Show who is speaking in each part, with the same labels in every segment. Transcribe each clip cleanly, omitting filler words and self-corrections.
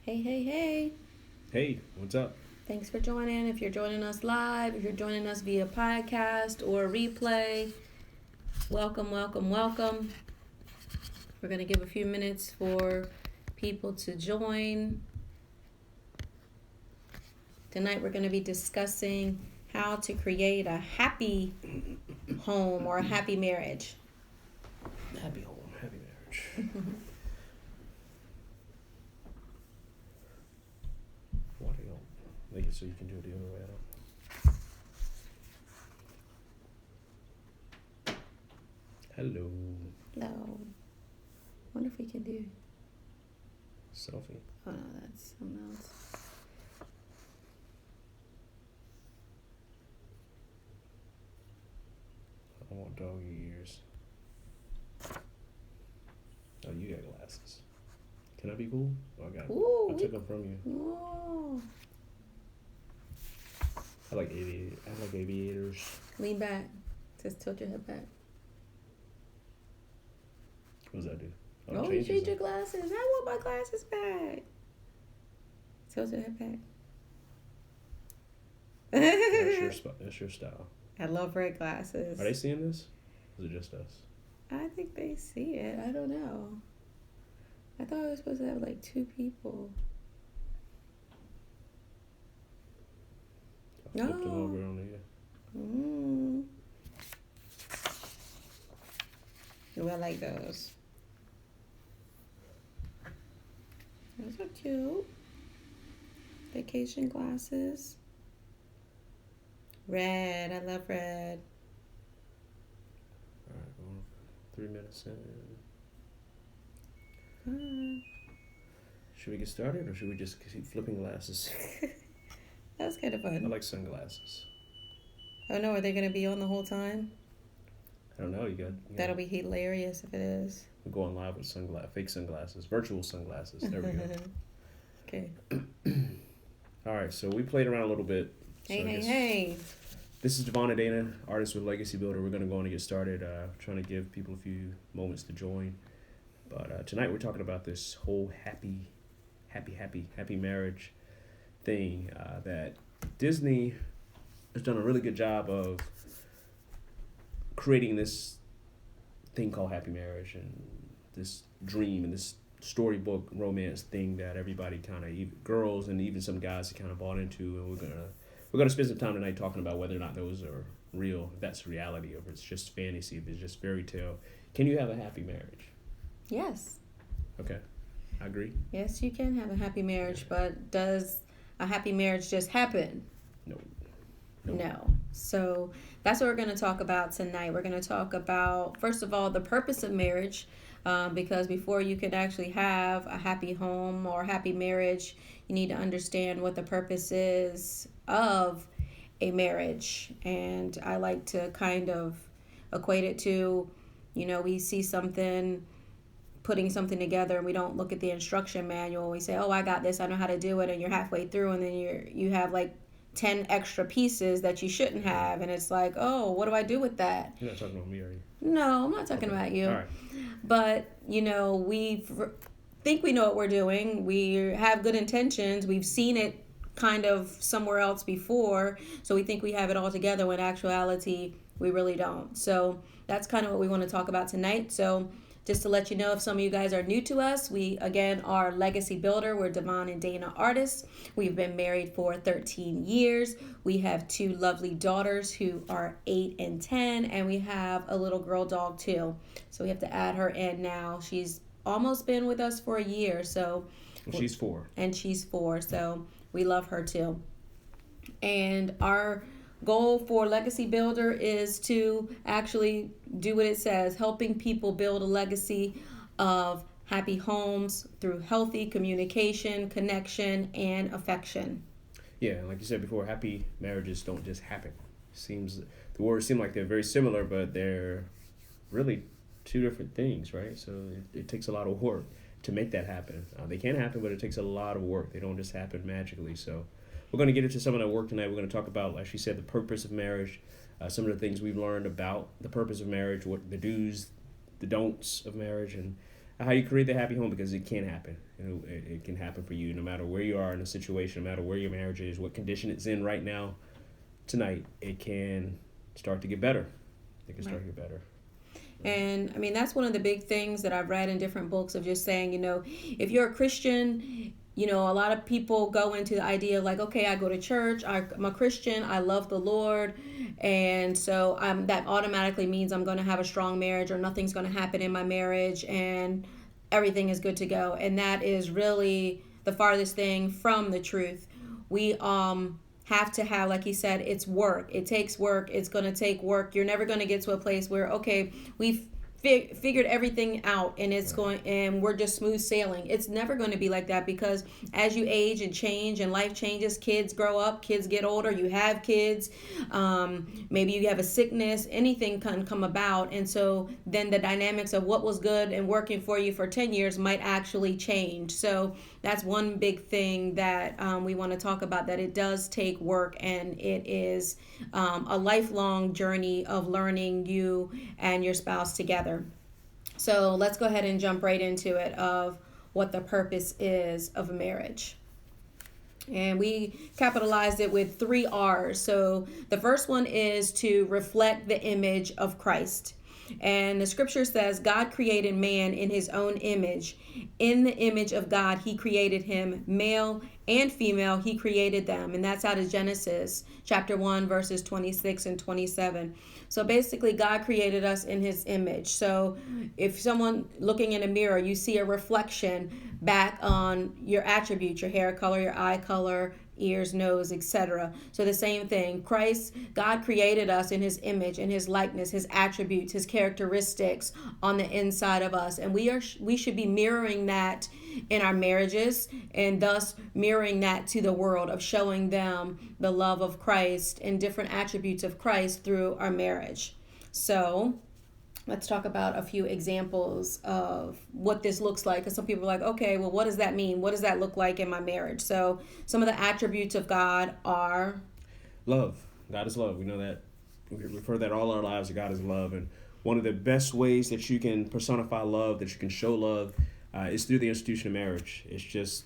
Speaker 1: Hey, hey, hey.
Speaker 2: Hey, what's up?
Speaker 1: Thanks for joining. If you're joining us live, if you're joining us via podcast or replay, welcome, welcome, welcome. We're going to give a few minutes for people to join. Tonight we're going to be discussing how to create a happy home or a happy marriage.
Speaker 2: Happy home, happy marriage. What do you make it so you can do it the other way? Hello.
Speaker 1: Hello. Wonder if we can do.
Speaker 2: Selfie.
Speaker 1: Oh no, that's something else.
Speaker 2: I want doggy ears. Oh, you got glasses. Can I be cool? Oh, I got.
Speaker 1: Ooh,
Speaker 2: I took them from you.
Speaker 1: Whoa.
Speaker 2: I like aviators.
Speaker 1: Lean back. Just tilt your head back.
Speaker 2: What does that do?
Speaker 1: Oh, you
Speaker 2: changes
Speaker 1: changed
Speaker 2: it.
Speaker 1: your glasses. I want my glasses back. Tilt your head back.
Speaker 2: That's your style.
Speaker 1: I love red glasses.
Speaker 2: Are they seeing this? Or is it just us?
Speaker 1: I think they see it. I don't know. I thought I was supposed to have like 2 people.
Speaker 2: I flipped them over on the.
Speaker 1: Oh, I like those. Those are cute. Vacation glasses. Red. I love red.
Speaker 2: All right, going 3 minutes in. Should we get started or should we just keep flipping glasses?
Speaker 1: That was kind of fun.
Speaker 2: I like sunglasses.
Speaker 1: Oh no, are they going to be on the whole time?
Speaker 2: I don't know. You got.
Speaker 1: That'll be hilarious if it is.
Speaker 2: We're going live with fake sunglasses, virtual sunglasses. There we go.
Speaker 1: Okay.
Speaker 2: All right, so we played around a little bit. So
Speaker 1: Hey.
Speaker 2: This is DeVon and Danah Artis with Legacy Builder. We're going to go on and get started. Trying to give people a few moments to join. But tonight we're talking about this whole happy marriage thing that Disney has done a really good job of creating this thing called happy marriage and this dream and this storybook romance thing that everybody kind of, girls and even some guys, kind of bought into. And we're gonna spend some time tonight talking about whether or not those are real, if that's reality, or if it's just fantasy, if it's just fairy tale. Can you have a happy marriage?
Speaker 1: Yes.
Speaker 2: Okay, I agree.
Speaker 1: Yes, you can have a happy marriage, but does a happy marriage just happen? No. So that's what we're going to talk about tonight. We're going to talk about, first of all, the purpose of marriage, because before you can actually have a happy home or happy marriage, you need to understand what the purpose is of a marriage. And I like to kind of equate it to, we see something, putting something together, and we don't look at the instruction manual. We say, oh, I got this, I know how to do it, and you're halfway through, and then you have like 10 extra pieces that you shouldn't have, and it's like, oh, what do I do with that?
Speaker 2: You're not talking about me, are you?
Speaker 1: No, I'm not talking about you.
Speaker 2: All right.
Speaker 1: But we think we know what we're doing. We have good intentions. We've seen it kind of somewhere else before, so we think we have it all together, when in actuality we really don't. So that's kind of what we want to talk about tonight. So just to let you know, if some of you guys are new to us, we, again, are Legacy Builder. We're DeVon and Danah Artis. We've been married for 13 years. We have 2 lovely daughters who are 8 and 10, and we have a little girl dog too. So we have to add her in now. She's almost been with us for a year. So
Speaker 2: She's 4.
Speaker 1: And she's 4, so we love her too. And our goal for Legacy Builder is to actually do what it says, helping people build a legacy of happy homes through healthy communication, connection, and affection.
Speaker 2: Yeah, like you said before, happy marriages don't just happen. The words seem like they're very similar, but they're really 2 different things, right? So it takes a lot of work to make that happen. They can happen, but it takes a lot of work. They don't just happen magically. So we're going to get into some of that work tonight. We're going to talk about, like she said, the purpose of marriage, some of the things we've learned about the purpose of marriage, what the do's, the don'ts of marriage, and how you create the happy home, because it can happen. It can happen for you no matter where you are in a situation, no matter where your marriage is, what condition it's in right now. Tonight, it can start to get better. It can start to get better.
Speaker 1: And I mean, that's one of the big things that I've read in different books of just saying, if you're a Christian, a lot of people go into the idea of like, okay, I go to church, I'm a Christian, I love the Lord, and so that automatically means I'm going to have a strong marriage, or nothing's going to happen in my marriage, and everything is good to go. And that is really the farthest thing from the truth. We have to have, like he said, it's work. It takes work. It's going to take work. You're never going to get to a place where, okay, we've figured everything out and it's going, and we're just smooth sailing. It's never going to be like that, because as you age and change and life changes, kids grow up, kids get older, you have kids, maybe you have a sickness, anything can come about. And so then the dynamics of what was good and working for you for 10 years might actually change. So that's one big thing that we want to talk about, that it does take work, and it is a lifelong journey of learning, you and your spouse together. So let's go ahead and jump right into it, of what the purpose is of a marriage. And we capitalized it with 3 R's. So the first one is to reflect the image of Christ. And the scripture says, God created man in his own image. In the image of God, he created him, male and female, he created them. And that's out of Genesis chapter 1, verses 26 and 27. So basically, God created us in his image. So if someone looking in a mirror, you see a reflection back on your attributes, your hair color, your eye color, ears, nose, etc. So the same thing. God created us in his image, in his likeness, his attributes, his characteristics on the inside of us. And we should be mirroring that in our marriages, and thus mirroring that to the world, of showing them the love of Christ and different attributes of Christ through our marriage. So let's talk about a few examples of what this looks like. Because some people are like, okay, well, what does that mean? What does that look like in my marriage? So some of the attributes of God are
Speaker 2: love. God is love. We know that. We refer that all our lives, that God is love. And one of the best ways that you can personify love, that you can show love, is through the institution of marriage. It's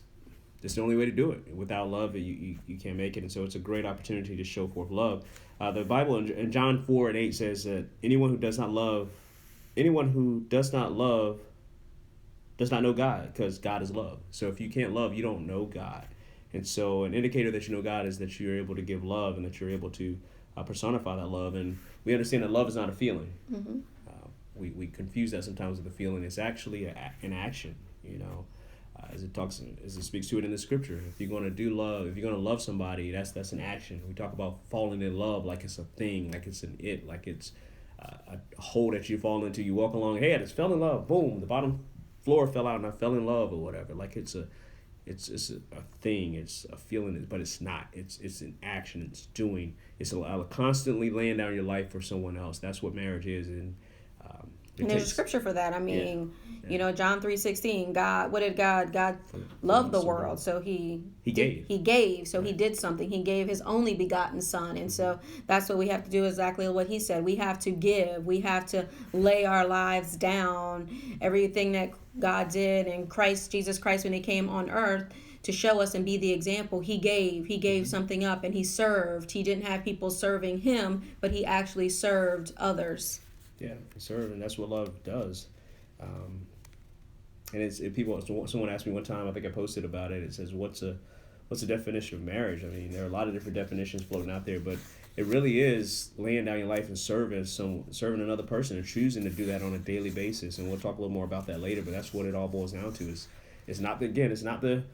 Speaker 2: the only way to do it. Without love, you can't make it. And so it's a great opportunity to show forth love. The Bible in John 4:8 says that anyone who does not love does not know God, because God is love. So if you can't love, you don't know God. And so an indicator that you know God is that you're able to give love, and that you're able to personify that love. And we understand that love is not a feeling. Mm-hmm. We confuse that sometimes with a feeling. It's actually an action, as it speaks to it in the scripture. If you're going to love somebody, that's an action. We talk about falling in love like it's a thing, like it's like it's a hole that you fall into. You walk along, hey, I just fell in love. Boom, the bottom floor fell out and I fell in love, or whatever. Like it's a thing, it's a feeling, but it's not. It's an action. It's doing. It's constantly laying down your life for someone else. That's what marriage is. And
Speaker 1: there's a scripture for that. I mean, John 3:16. God loved the world, so he gave. So he did something. He gave his only begotten Son, and so that's what we have to do. Exactly what he said. We have to give. We have to lay our lives down. Everything that God did, and Jesus Christ, when he came on earth to show us and be the example, he gave something up, and he served. He didn't have people serving him, but he actually served others.
Speaker 2: Yeah, serve, and that's what love does. And someone asked me one time, I think I posted about it. It says, "What's the definition of marriage?" I mean, there are a lot of different definitions floating out there, but it really is laying down your life and serving another person, and choosing to do that on a daily basis. And we'll talk a little more about that later. But that's what it all boils down to. It's not the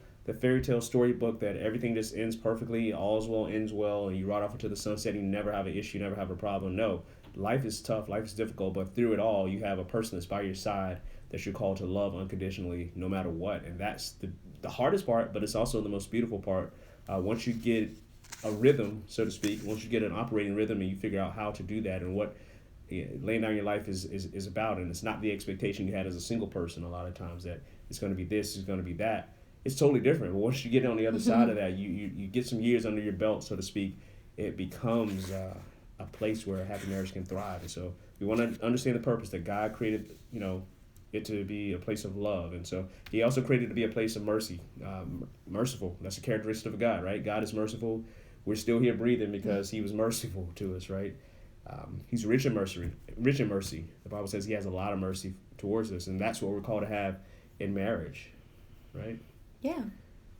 Speaker 2: fairy tale storybook that everything just ends perfectly, all's well, ends well, and you ride off into the sunset and you never have an issue, never have a problem. No. Life is tough, life is difficult, but through it all, you have a person that's by your side that you're called to love unconditionally, no matter what. And that's the hardest part, but it's also the most beautiful part. Once you get a rhythm, so to speak, once you get an operating rhythm and you figure out how to do that and what laying down your life is about, and it's not the expectation you had as a single person a lot of times that it's going to be this, it's going to be that. It's totally different. But once you get on the other side of that, you get some years under your belt, so to speak, it becomes a place where a happy marriage can thrive. And so we want to understand the purpose that God created, it to be a place of love. And so he also created it to be a place of mercy, merciful. That's a characteristic of God, right? God is merciful. We're still here breathing because he was merciful to us, right? He's rich in mercy. Rich in mercy. The Bible says he has a lot of mercy towards us, and that's what we're called to have in marriage, right?
Speaker 1: Yeah.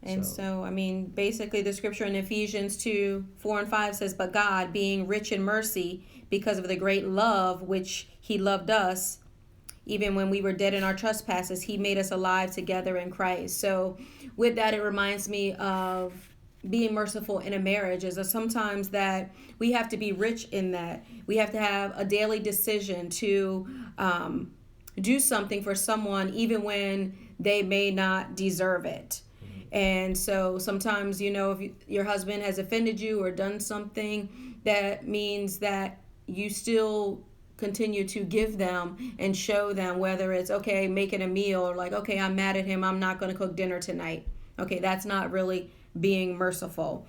Speaker 1: And so, I mean, basically the scripture in Ephesians 2:4-5 says, "But God, being rich in mercy, because of the great love which he loved us, even when we were dead in our trespasses, he made us alive together in Christ." So with that, it reminds me of being merciful in a marriage is that sometimes that we have to be rich in that. We have to have a daily decision to do something for someone even when they may not deserve it. And so sometimes, if your husband has offended you or done something, that means that you still continue to give them and show them, whether it's, okay, making a meal, or like, okay, I'm mad at him, I'm not going to cook dinner tonight. Okay, that's not really being merciful,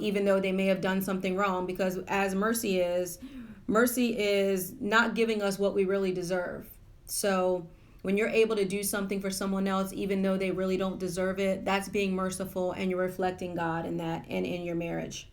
Speaker 1: even though they may have done something wrong, because as mercy is not giving us what we really deserve. So when you're able to do something for someone else, even though they really don't deserve it, that's being merciful, and you're reflecting God in that and in your marriage.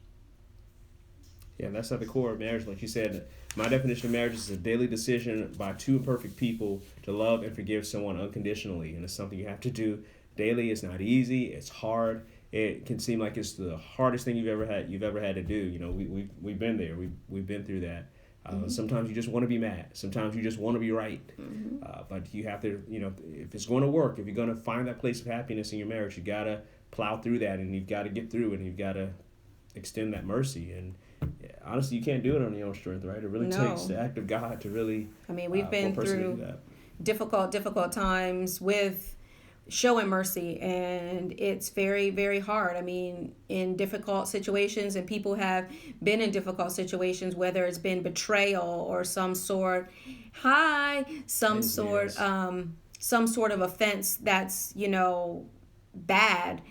Speaker 2: Yeah, that's at the core of marriage. Like you said, my definition of marriage is a daily decision by two imperfect people to love and forgive someone unconditionally. And it's something you have to do daily. It's not easy. It's hard. It can seem like it's the hardest thing you've ever had to do. We've been there. We've been through that. Sometimes you just want to be mad. Sometimes you just want to be right. But you have to, if it's going to work, if you're going to find that place of happiness in your marriage, you got to plow through that, and you've got to get through it, and you've got to extend that mercy. And honestly, you can't do it on your own strength, right? It really takes the act of God to really.
Speaker 1: I mean, we've been through difficult times with showing mercy, and it's very, very hard. I mean, in difficult situations, and people have been in difficult situations, whether it's been betrayal or some sort of offense that's bad.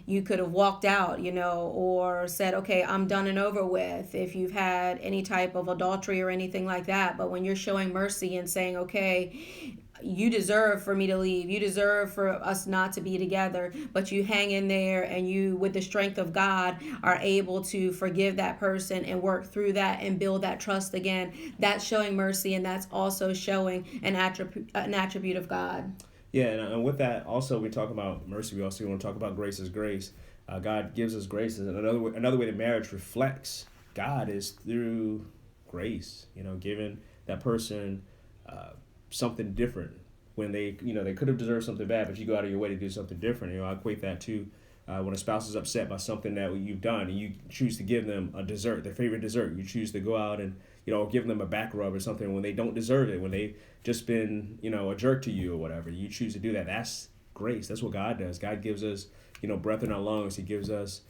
Speaker 1: You could have walked out, or said, okay, I'm done and over with, if you've had any type of adultery or anything like that. But when you're showing mercy and saying, okay, you deserve for me to leave, you deserve for us not to be together, but you hang in there, and you, with the strength of God, are able to forgive that person and work through that and build that trust again. That's showing mercy, and that's also showing an attribute of God.
Speaker 2: Yeah, and with that, also, we talk about mercy. We also want to talk about grace as grace. God gives us grace. And another way that marriage reflects God is through grace. Giving that person something different when they could have deserved something bad, but you go out of your way to do something different. I equate that to when a spouse is upset by something that you've done, and you choose to give them a dessert, their favorite dessert. You choose to go out and give them a back rub or something when they don't deserve it, when they've just been a jerk to you or whatever. You choose to do that. That's grace. That's what God does. God gives us breath in our lungs. He gives us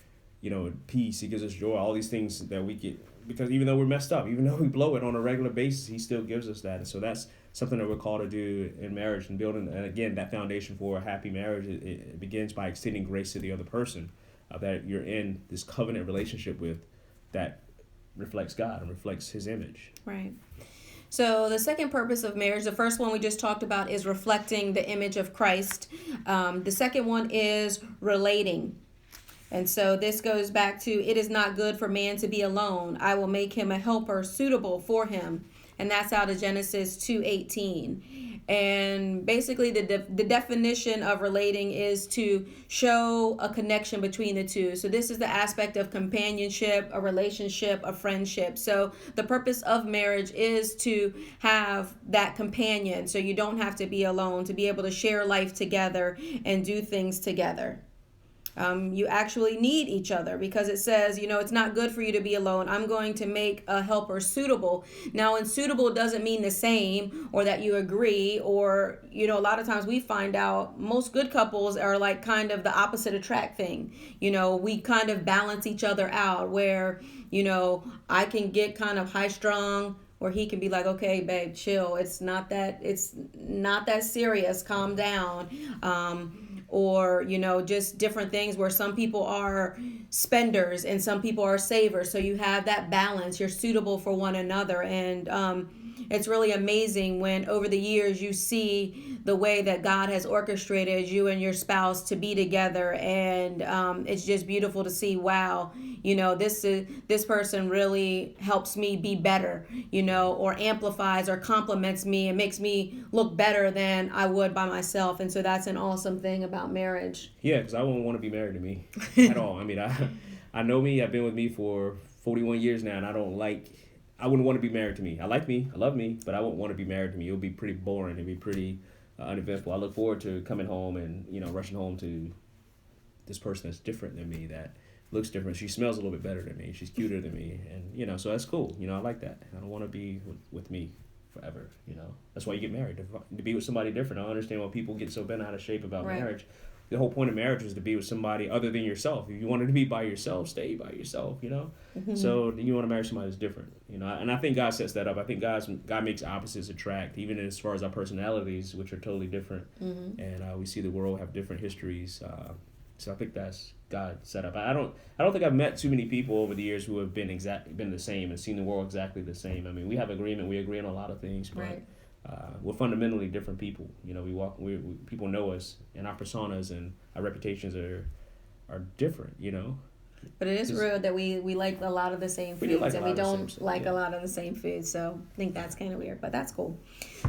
Speaker 2: peace. He gives us joy. All these things that we get, because even though we're messed up, even though we blow it on a regular basis, He still gives us that. And so that's something that we're called to do in marriage and building. And again, that foundation for a happy marriage, it begins by extending grace to the other person that you're in this covenant relationship with, that reflects God and reflects His image.
Speaker 1: Right. So the second purpose of marriage, the first one we just talked about, is reflecting the image of Christ. The second one is relating. And so this goes back to, it is not good for man to be alone. I will make him a helper suitable for him. And that's out of Genesis 2:18. And basically the definition of relating is to show a connection between the two. So this is the aspect of companionship, a relationship, a friendship. So the purpose of marriage is to have that companion, so you don't have to be alone, to be able to share life together and do things together. You actually need each other, because it says, it's not good for you to be alone. I'm going to make a helper suitable. Now, and suitable doesn't mean the same, or that you agree, or, a lot of times we find out most good couples are like kind of the opposite attract thing. We kind of balance each other out, where, I can get kind of high strung, or he can be like, okay, babe, chill. It's not that serious. Calm down. Or, just different things where some people are spenders and some people are savers. So you have that balance. You're suitable for one another. And it's really amazing when over the years you see the way that God has orchestrated you and your spouse to be together, and it's just beautiful to see. Wow, this person really helps me be better, or amplifies or compliments me and makes me look better than I would by myself. And so that's an awesome thing about marriage.
Speaker 2: Yeah, because I wouldn't want to be married to me at all. I mean, I know me. I've been with me for 41 years now, and I wouldn't want to be married to me. I like me, I love me, but I wouldn't want to be married to me. It would be pretty boring. It'd be pretty uneventful. I look forward to coming home and rushing home to this person that's different than me, that looks different. She smells a little bit better than me. She's cuter than me, and so that's cool. I like that. I don't want to be with me forever. That's why you get married, to be with somebody different. I understand why people get so bent out of shape about marriage. The whole point of marriage is to be with somebody other than yourself. If you wanted to be by yourself, stay by yourself, Mm-hmm. So you want to marry somebody that's different, and I think God sets that up. I think God makes opposites attract, even as far as our personalities, which are totally different. Mm-hmm. And we see the world have different histories. So I think that's God set up. I don't think I've met too many people over the years who have been the same and seen the world exactly the same. I mean, we have agreement. We agree on a lot of things, but
Speaker 1: right.
Speaker 2: We're fundamentally different people. People know us, and our personas and our reputations are different.
Speaker 1: But it is real that we like a lot of the same foods, and we don't like a lot of the same foods. So I think that's kind of weird, but that's cool.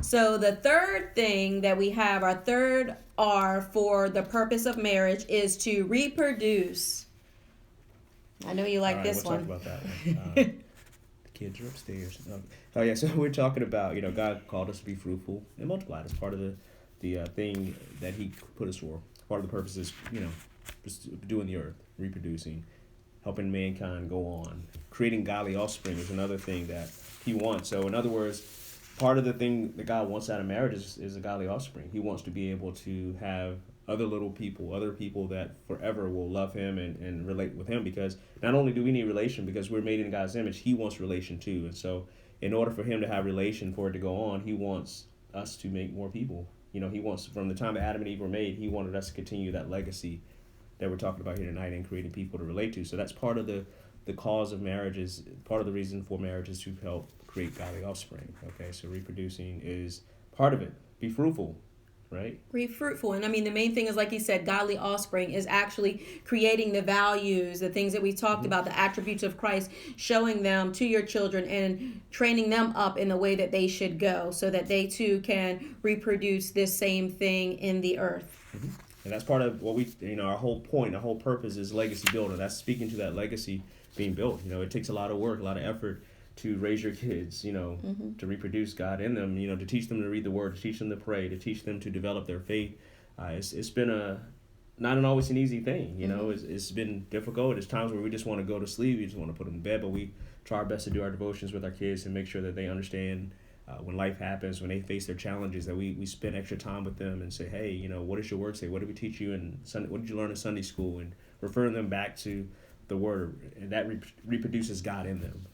Speaker 1: So the third thing that we have, our third R for the purpose of marriage, is to reproduce. I know you like this one.
Speaker 2: We'll talk about that one. The kids are upstairs. Oh yeah, so we're talking about God called us to be fruitful and multiply. It's part of the thing that He put us for. Part of the purpose is doing the earth, reproducing, helping mankind go on. Creating godly offspring is another thing that He wants. So in other words, part of the thing that God wants out of marriage is a godly offspring. He wants to be able to have other people that forever will love Him and relate with Him, because not only do we need relation because we're made in God's image, He wants relation too. And so in order for Him to have relation, for it to go on, He wants us to make more people. He wants, from the time that Adam and Eve were made, He wanted us to continue that legacy that we're talking about here tonight and creating people to relate to. So that's part of the cause of marriage, is part of the reason for marriage is to help create godly offspring. Okay, so reproducing is part of it. Be fruitful, right?
Speaker 1: Be fruitful. And I mean, the main thing is, like you said, godly offspring is actually creating the values, the things that we talked mm-hmm. about, the attributes of Christ, showing them to your children and training them up in the way that they should go, so that they too can reproduce this same thing in the earth.
Speaker 2: Mm-hmm. And that's part of what our whole point, our whole purpose is legacy building. That's speaking to that legacy being built. It takes a lot of work, a lot of effort to raise your kids, mm-hmm. to reproduce God in them, to teach them to read the Word, to teach them to pray, to teach them to develop their faith. It's been not always an easy thing, mm-hmm. It's been difficult. There's times where we just want to go to sleep, we just want to put them to bed, but we try our best to do our devotions with our kids and make sure that they understand when life happens, when they face their challenges, that we spend extra time with them and say, hey, what does your Word say? What did we teach you in Sunday? What did you learn in Sunday school? And referring them back to the Word, and that reproduces God in them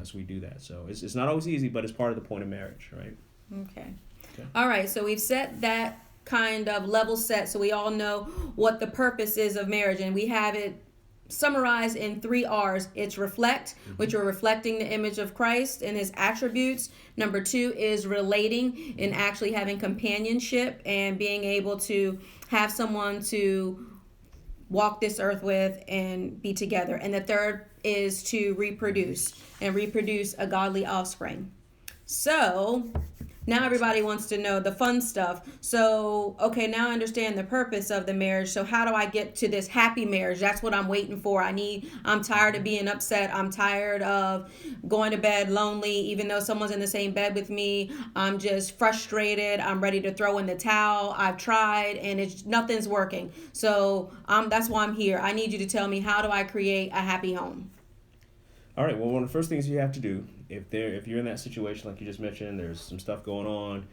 Speaker 2: as we do that. So it's not always easy, but it's part of the point of marriage, right?
Speaker 1: Okay. All right, so we've set that kind of level set, so we all know what the purpose is of marriage, and we have it summarized in 3 R's. It's reflect, mm-hmm. which are reflecting the image of Christ and His attributes. Number 2 is relating, and actually having companionship and being able to have someone to walk this earth with and be together. And the third is to reproduce a godly offspring. So now everybody wants to know the fun stuff. So, okay, now I understand the purpose of the marriage. So how do I get to this happy marriage? That's what I'm waiting for. I'm tired of being upset. I'm tired of going to bed lonely, even though someone's in the same bed with me. I'm just frustrated. I'm ready to throw in the towel. I've tried and nothing's working. So that's why I'm here. I need you to tell me, how do I create a happy home?
Speaker 2: All right. Well, one of the first things you have to do, if you're in that situation like you just mentioned, there's some stuff going on,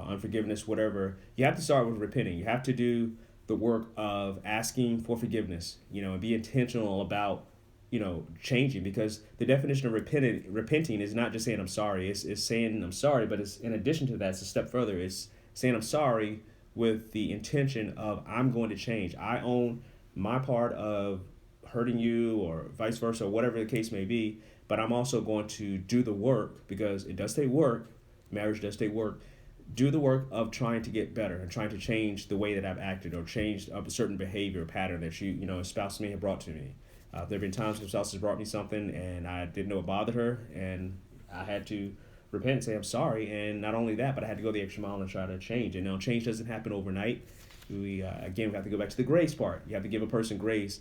Speaker 2: unforgiveness, whatever, you have to start with repenting. You have to do the work of asking for forgiveness, and be intentional about, changing, because the definition of repenting is not just saying I'm sorry. It's saying I'm sorry, but it's, in addition to that, it's a step further. It's saying I'm sorry with the intention of I'm going to change. I own my part of hurting you, or vice versa, or whatever the case may be, but I'm also going to do the work, because it does take work, marriage does take work. Do the work of trying to get better and trying to change the way that I've acted or change a certain behavior or pattern that a spouse may have brought to me. There have been times when spouse has brought me something and I didn't know it bothered her, and I had to repent and say I'm sorry. And not only that, but I had to go the extra mile and try to change. And now change doesn't happen overnight. We have to go back to the grace part. You have to give a person grace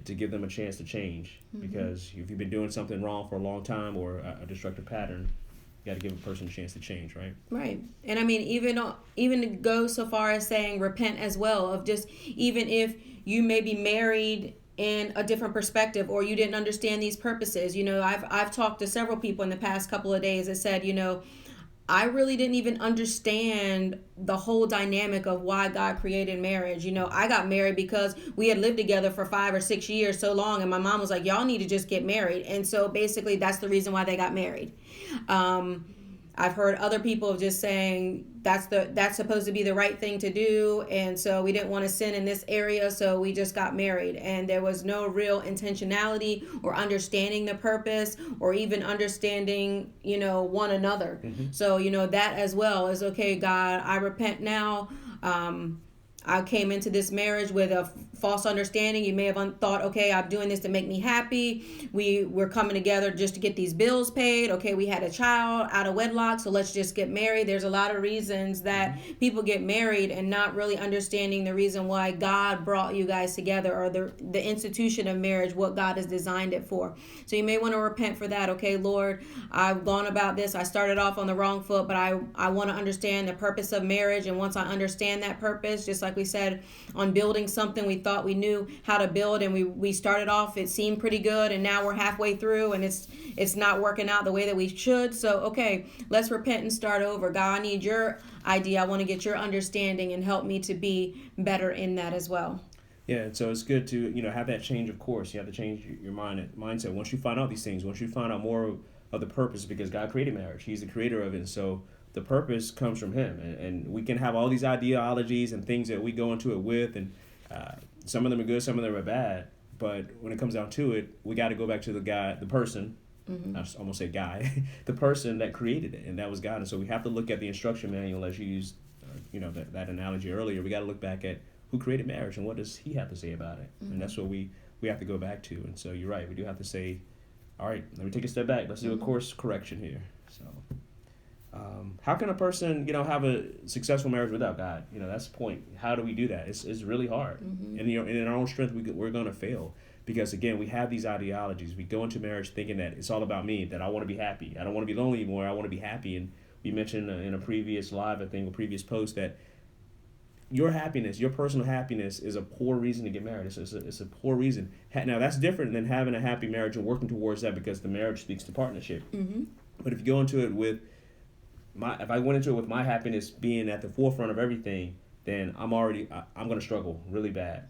Speaker 2: to give them a chance to change. Because if you've been doing something wrong for a long time or a destructive pattern, you got to give a person a chance to change, right?
Speaker 1: Right. And I mean, even go so far as saying repent as well, of just even if you may be married in a different perspective or you didn't understand these purposes. I've talked to several people in the past couple of days that said, I really didn't even understand the whole dynamic of why God created marriage. I got married because we had lived together for 5 or 6 years so long, and my mom was like, y'all need to just get married. And so basically that's the reason why they got married. I've heard other people just saying that's supposed to be the right thing to do, and so we didn't want to sin in this area, so we just got married, and there was no real intentionality or understanding the purpose or even understanding one another. So that as well is okay. God, I repent now. I came into this marriage with a false understanding. You may have thought, okay, I'm doing this to make me happy. We're coming together just to get these bills paid. Okay, we had a child out of wedlock, so let's just get married. There's a lot of reasons that people get married and not really understanding the reason why God brought you guys together, or the institution of marriage, what God has designed it for. So you may want to repent for that. Okay, Lord, I've gone about this. I started off on the wrong foot, but I want to understand the purpose of marriage. And once I understand that purpose, just like we said on building something, we thought we knew how to build, and we started off, it seemed pretty good, and now we're halfway through and it's not working out the way that we should. So okay, let's repent and start over. God, I need your idea. I want to get your understanding and help me to be better in that as well.
Speaker 2: Yeah, and so it's good to have that change of course. You have to change your mindset once you find out these things, once you find out more of the purpose, because God created marriage. He's the creator of it, and so the purpose comes from him, and we can have all these ideologies and things that we go into it with, and some of them are good, some of them are bad, but when it comes down to it, we got to go back to the person, I almost say guy, the person that created it, and that was God. And so we have to look at the instruction manual, as you used that analogy earlier. We got to look back at who created marriage and what does he have to say about it, and that's what we have to go back to. And so you're right, we do have to say, all right, let me take a step back, let's do a course correction here. So how can a person, have a successful marriage without God? That's the point. How do we do that? It's really hard. And in our own strength, we're going to fail, because again, we have these ideologies. We go into marriage thinking that it's all about me, that I want to be happy. I don't want to be lonely anymore. I want to be happy. And we mentioned in a previous live, I think, a previous post, that your happiness, your personal happiness, is a poor reason to get married. It's a poor reason. Now, that's different than having a happy marriage and working towards that, because the marriage speaks to partnership. But if you go into it with if I went into it with my happiness being at the forefront of everything, then I'm going to struggle really bad.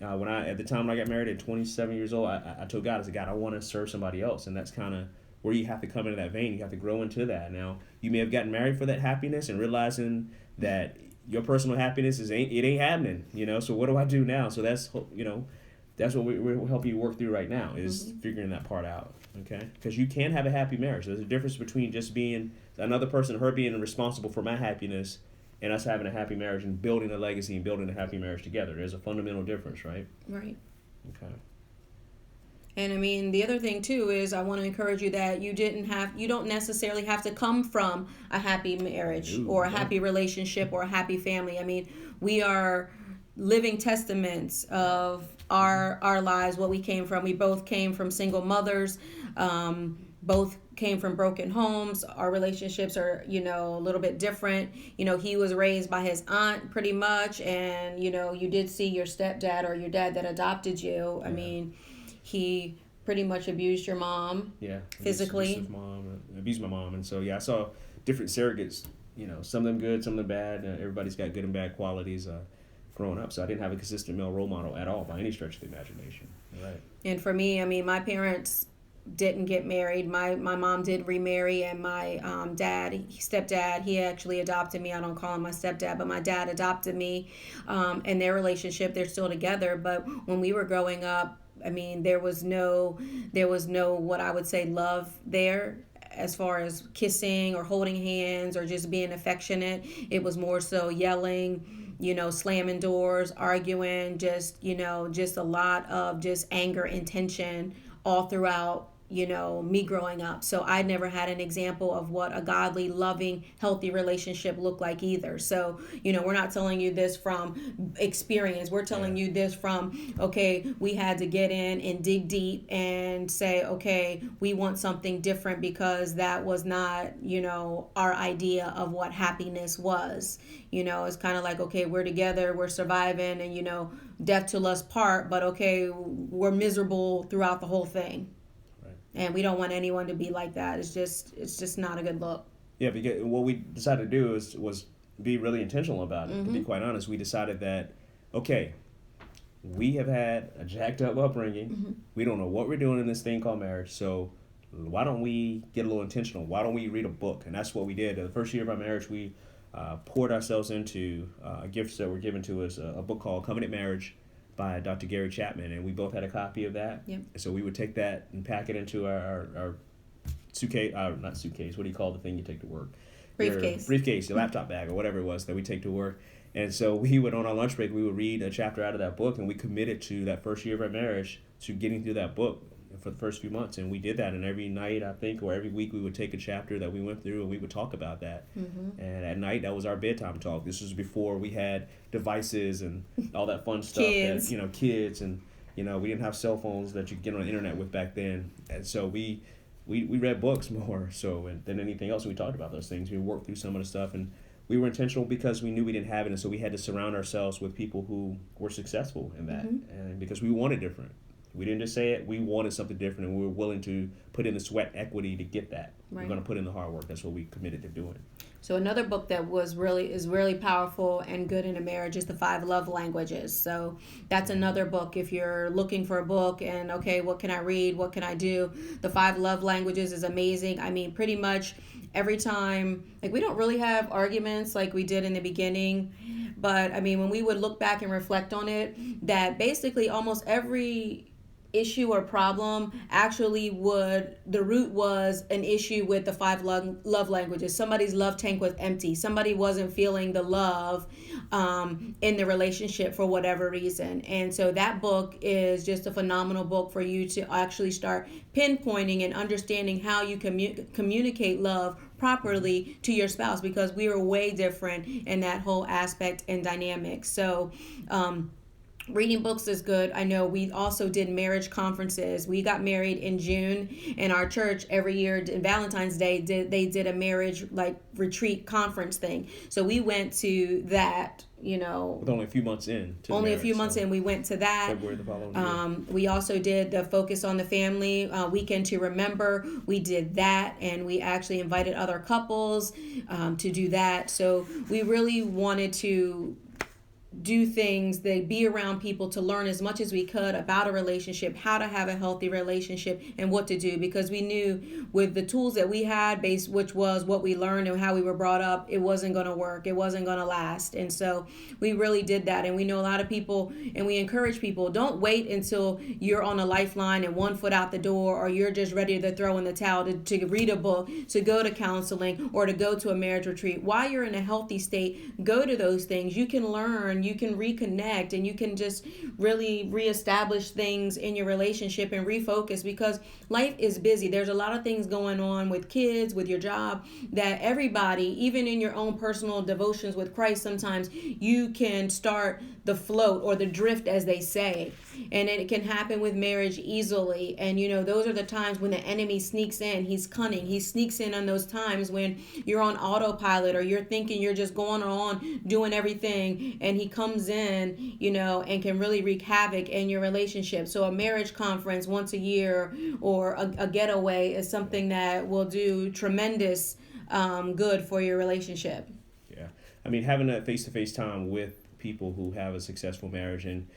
Speaker 2: At the time when I got married at 27 years old, I told God, I said, God, I want to serve somebody else. And that's kind of where you have to come into that vein. You have to grow into that. Now, you may have gotten married for that happiness and realizing that your personal happiness ain't happening, so what do I do now? So that's what we'll help you work through right now, is figuring that part out. Okay, because you can have a happy marriage. There's a difference between just being another person, her being responsible for my happiness, and us having a happy marriage and building a legacy and building a happy marriage together. There's a fundamental difference, right?
Speaker 1: Right.
Speaker 2: Okay.
Speaker 1: And I mean, the other thing too is I want to encourage you that you don't necessarily have to come from a happy marriage or a happy relationship or a happy family. I mean, we are living testaments of our lives, what we came from. We both came from single mothers, both came from broken homes. Our relationships are, a little bit different. He was raised by his aunt pretty much, and, you did see your stepdad or your dad that adopted you. I mean, he pretty much abused your mom physically.
Speaker 2: Abused my mom. And so, I saw different surrogates, some of them good, some of them bad. Everybody's got good and bad qualities growing up. So I didn't have a consistent male role model at all by any stretch of the imagination. Right.
Speaker 1: And for me, I mean, my parents didn't get married. My mom did remarry, and my stepdad, he actually adopted me. I don't call him my stepdad, but my dad adopted me. And their relationship, they're still together. But when we were growing up, I mean, there was no what I would say love there. as far as kissing or holding hands or just being affectionate. It was more so yelling, slamming doors, arguing, just a lot of just anger and tension all throughout me growing up. So I never had an example of what a godly, loving, healthy relationship looked like either. So, we're not telling you this from experience. We're telling you this from, okay, we had to get in and dig deep and say, okay, we want something different because that was not, our idea of what happiness was. It's kind of like, okay, we're together, we're surviving, and, death till us part, but okay, we're miserable throughout the whole thing. And we don't want anyone to be like that. It's just not a good look.
Speaker 2: Yeah, because what we decided to do was be really intentional about it. To be quite honest, we decided that, okay, we have had a jacked up upbringing. We don't know what we're doing in this thing called marriage. So why don't we get a little intentional? Why don't we read a book? And that's what we did. The first year of our marriage, we poured ourselves into gifts that were given to us, a book called Covenant Marriage by Dr. Gary Chapman, and we both had a copy of that.
Speaker 1: Yep.
Speaker 2: And so we would take that and pack it into our suitcase, not suitcase, what do you call the thing you take to work?
Speaker 1: Briefcase,
Speaker 2: your laptop bag, or whatever it was that we take to work. And so we would, on our lunch break, we would read a chapter out of that book, and we committed to that first year of our marriage to getting through that book for the first few months. And we did that, and every night, I think, or every week, we would take a chapter that we went through, and we would talk about that. And at night, that was our bedtime talk. This was before we had devices and all that fun stuff.
Speaker 1: Kids.
Speaker 2: Kids, and, we didn't have cell phones that you could get on the internet with back then. And so we read books more so than anything else. We talked about those things. We worked through some of the stuff, and we were intentional because we knew we didn't have it, and so we had to surround ourselves with people who were successful in that, and because we wanted different. We didn't just say it. We wanted something different, and we were willing to put in the sweat equity to get that. Right. We're going to put in the hard work. That's what we committed to doing.
Speaker 1: So another book that is really powerful and good in a marriage is The 5 Love Languages. So that's another book if you're looking for a book and, okay, what can I read? What can I do? The 5 Love Languages is amazing. I mean, pretty much every time, we don't really have arguments like we did in the beginning. But, I mean, when we would look back and reflect on it, that basically almost every issue or problem actually the root was an issue with the 5 love languages. Somebody's love tank was empty. Somebody wasn't feeling the love in the relationship for whatever reason. And so that book is just a phenomenal book for you to actually start pinpointing and understanding how you communicate love properly to your spouse, because we are way different in that whole aspect and dynamic. So reading books is good. I know we also did marriage conferences. We got married in June, and our church every year, Valentine's Day, they did a marriage retreat conference thing. So we went to that,
Speaker 2: with only a few months in.
Speaker 1: We went to that.
Speaker 2: February the following year.
Speaker 1: We also did the Focus on the Family Weekend to Remember. We did that, and we actually invited other couples to do that. So we really wanted to do things, they be around people to learn as much as we could about a relationship, how to have a healthy relationship, and what to do, because we knew with the tools that we had, which was what we learned and how we were brought up, it wasn't going to work, it wasn't going to last. And so we really did that. And we know a lot of people, and we encourage people, don't wait until you're on a lifeline and 1 foot out the door, or you're just ready to throw in the towel to read a book, to go to counseling, or to go to a marriage retreat. While you're in a healthy state, go to those things. You can learn, you can reconnect, and you can just really reestablish things in your relationship and refocus, because life is busy. There's a lot of things going on with kids, with your job, that everybody, even in your own personal devotions with Christ, sometimes you can start the float or the drift, as they say, and it can happen with marriage easily. And those are the times when the enemy sneaks in. He's cunning. He sneaks in on those times when you're on autopilot, or you're thinking you're just going on doing everything, and he comes in, and can really wreak havoc in your relationship. So a marriage conference once a year, or a getaway, is something that will do tremendous good for your relationship.
Speaker 2: Yeah. I mean, having that face-to-face time with people who have a successful marriage, and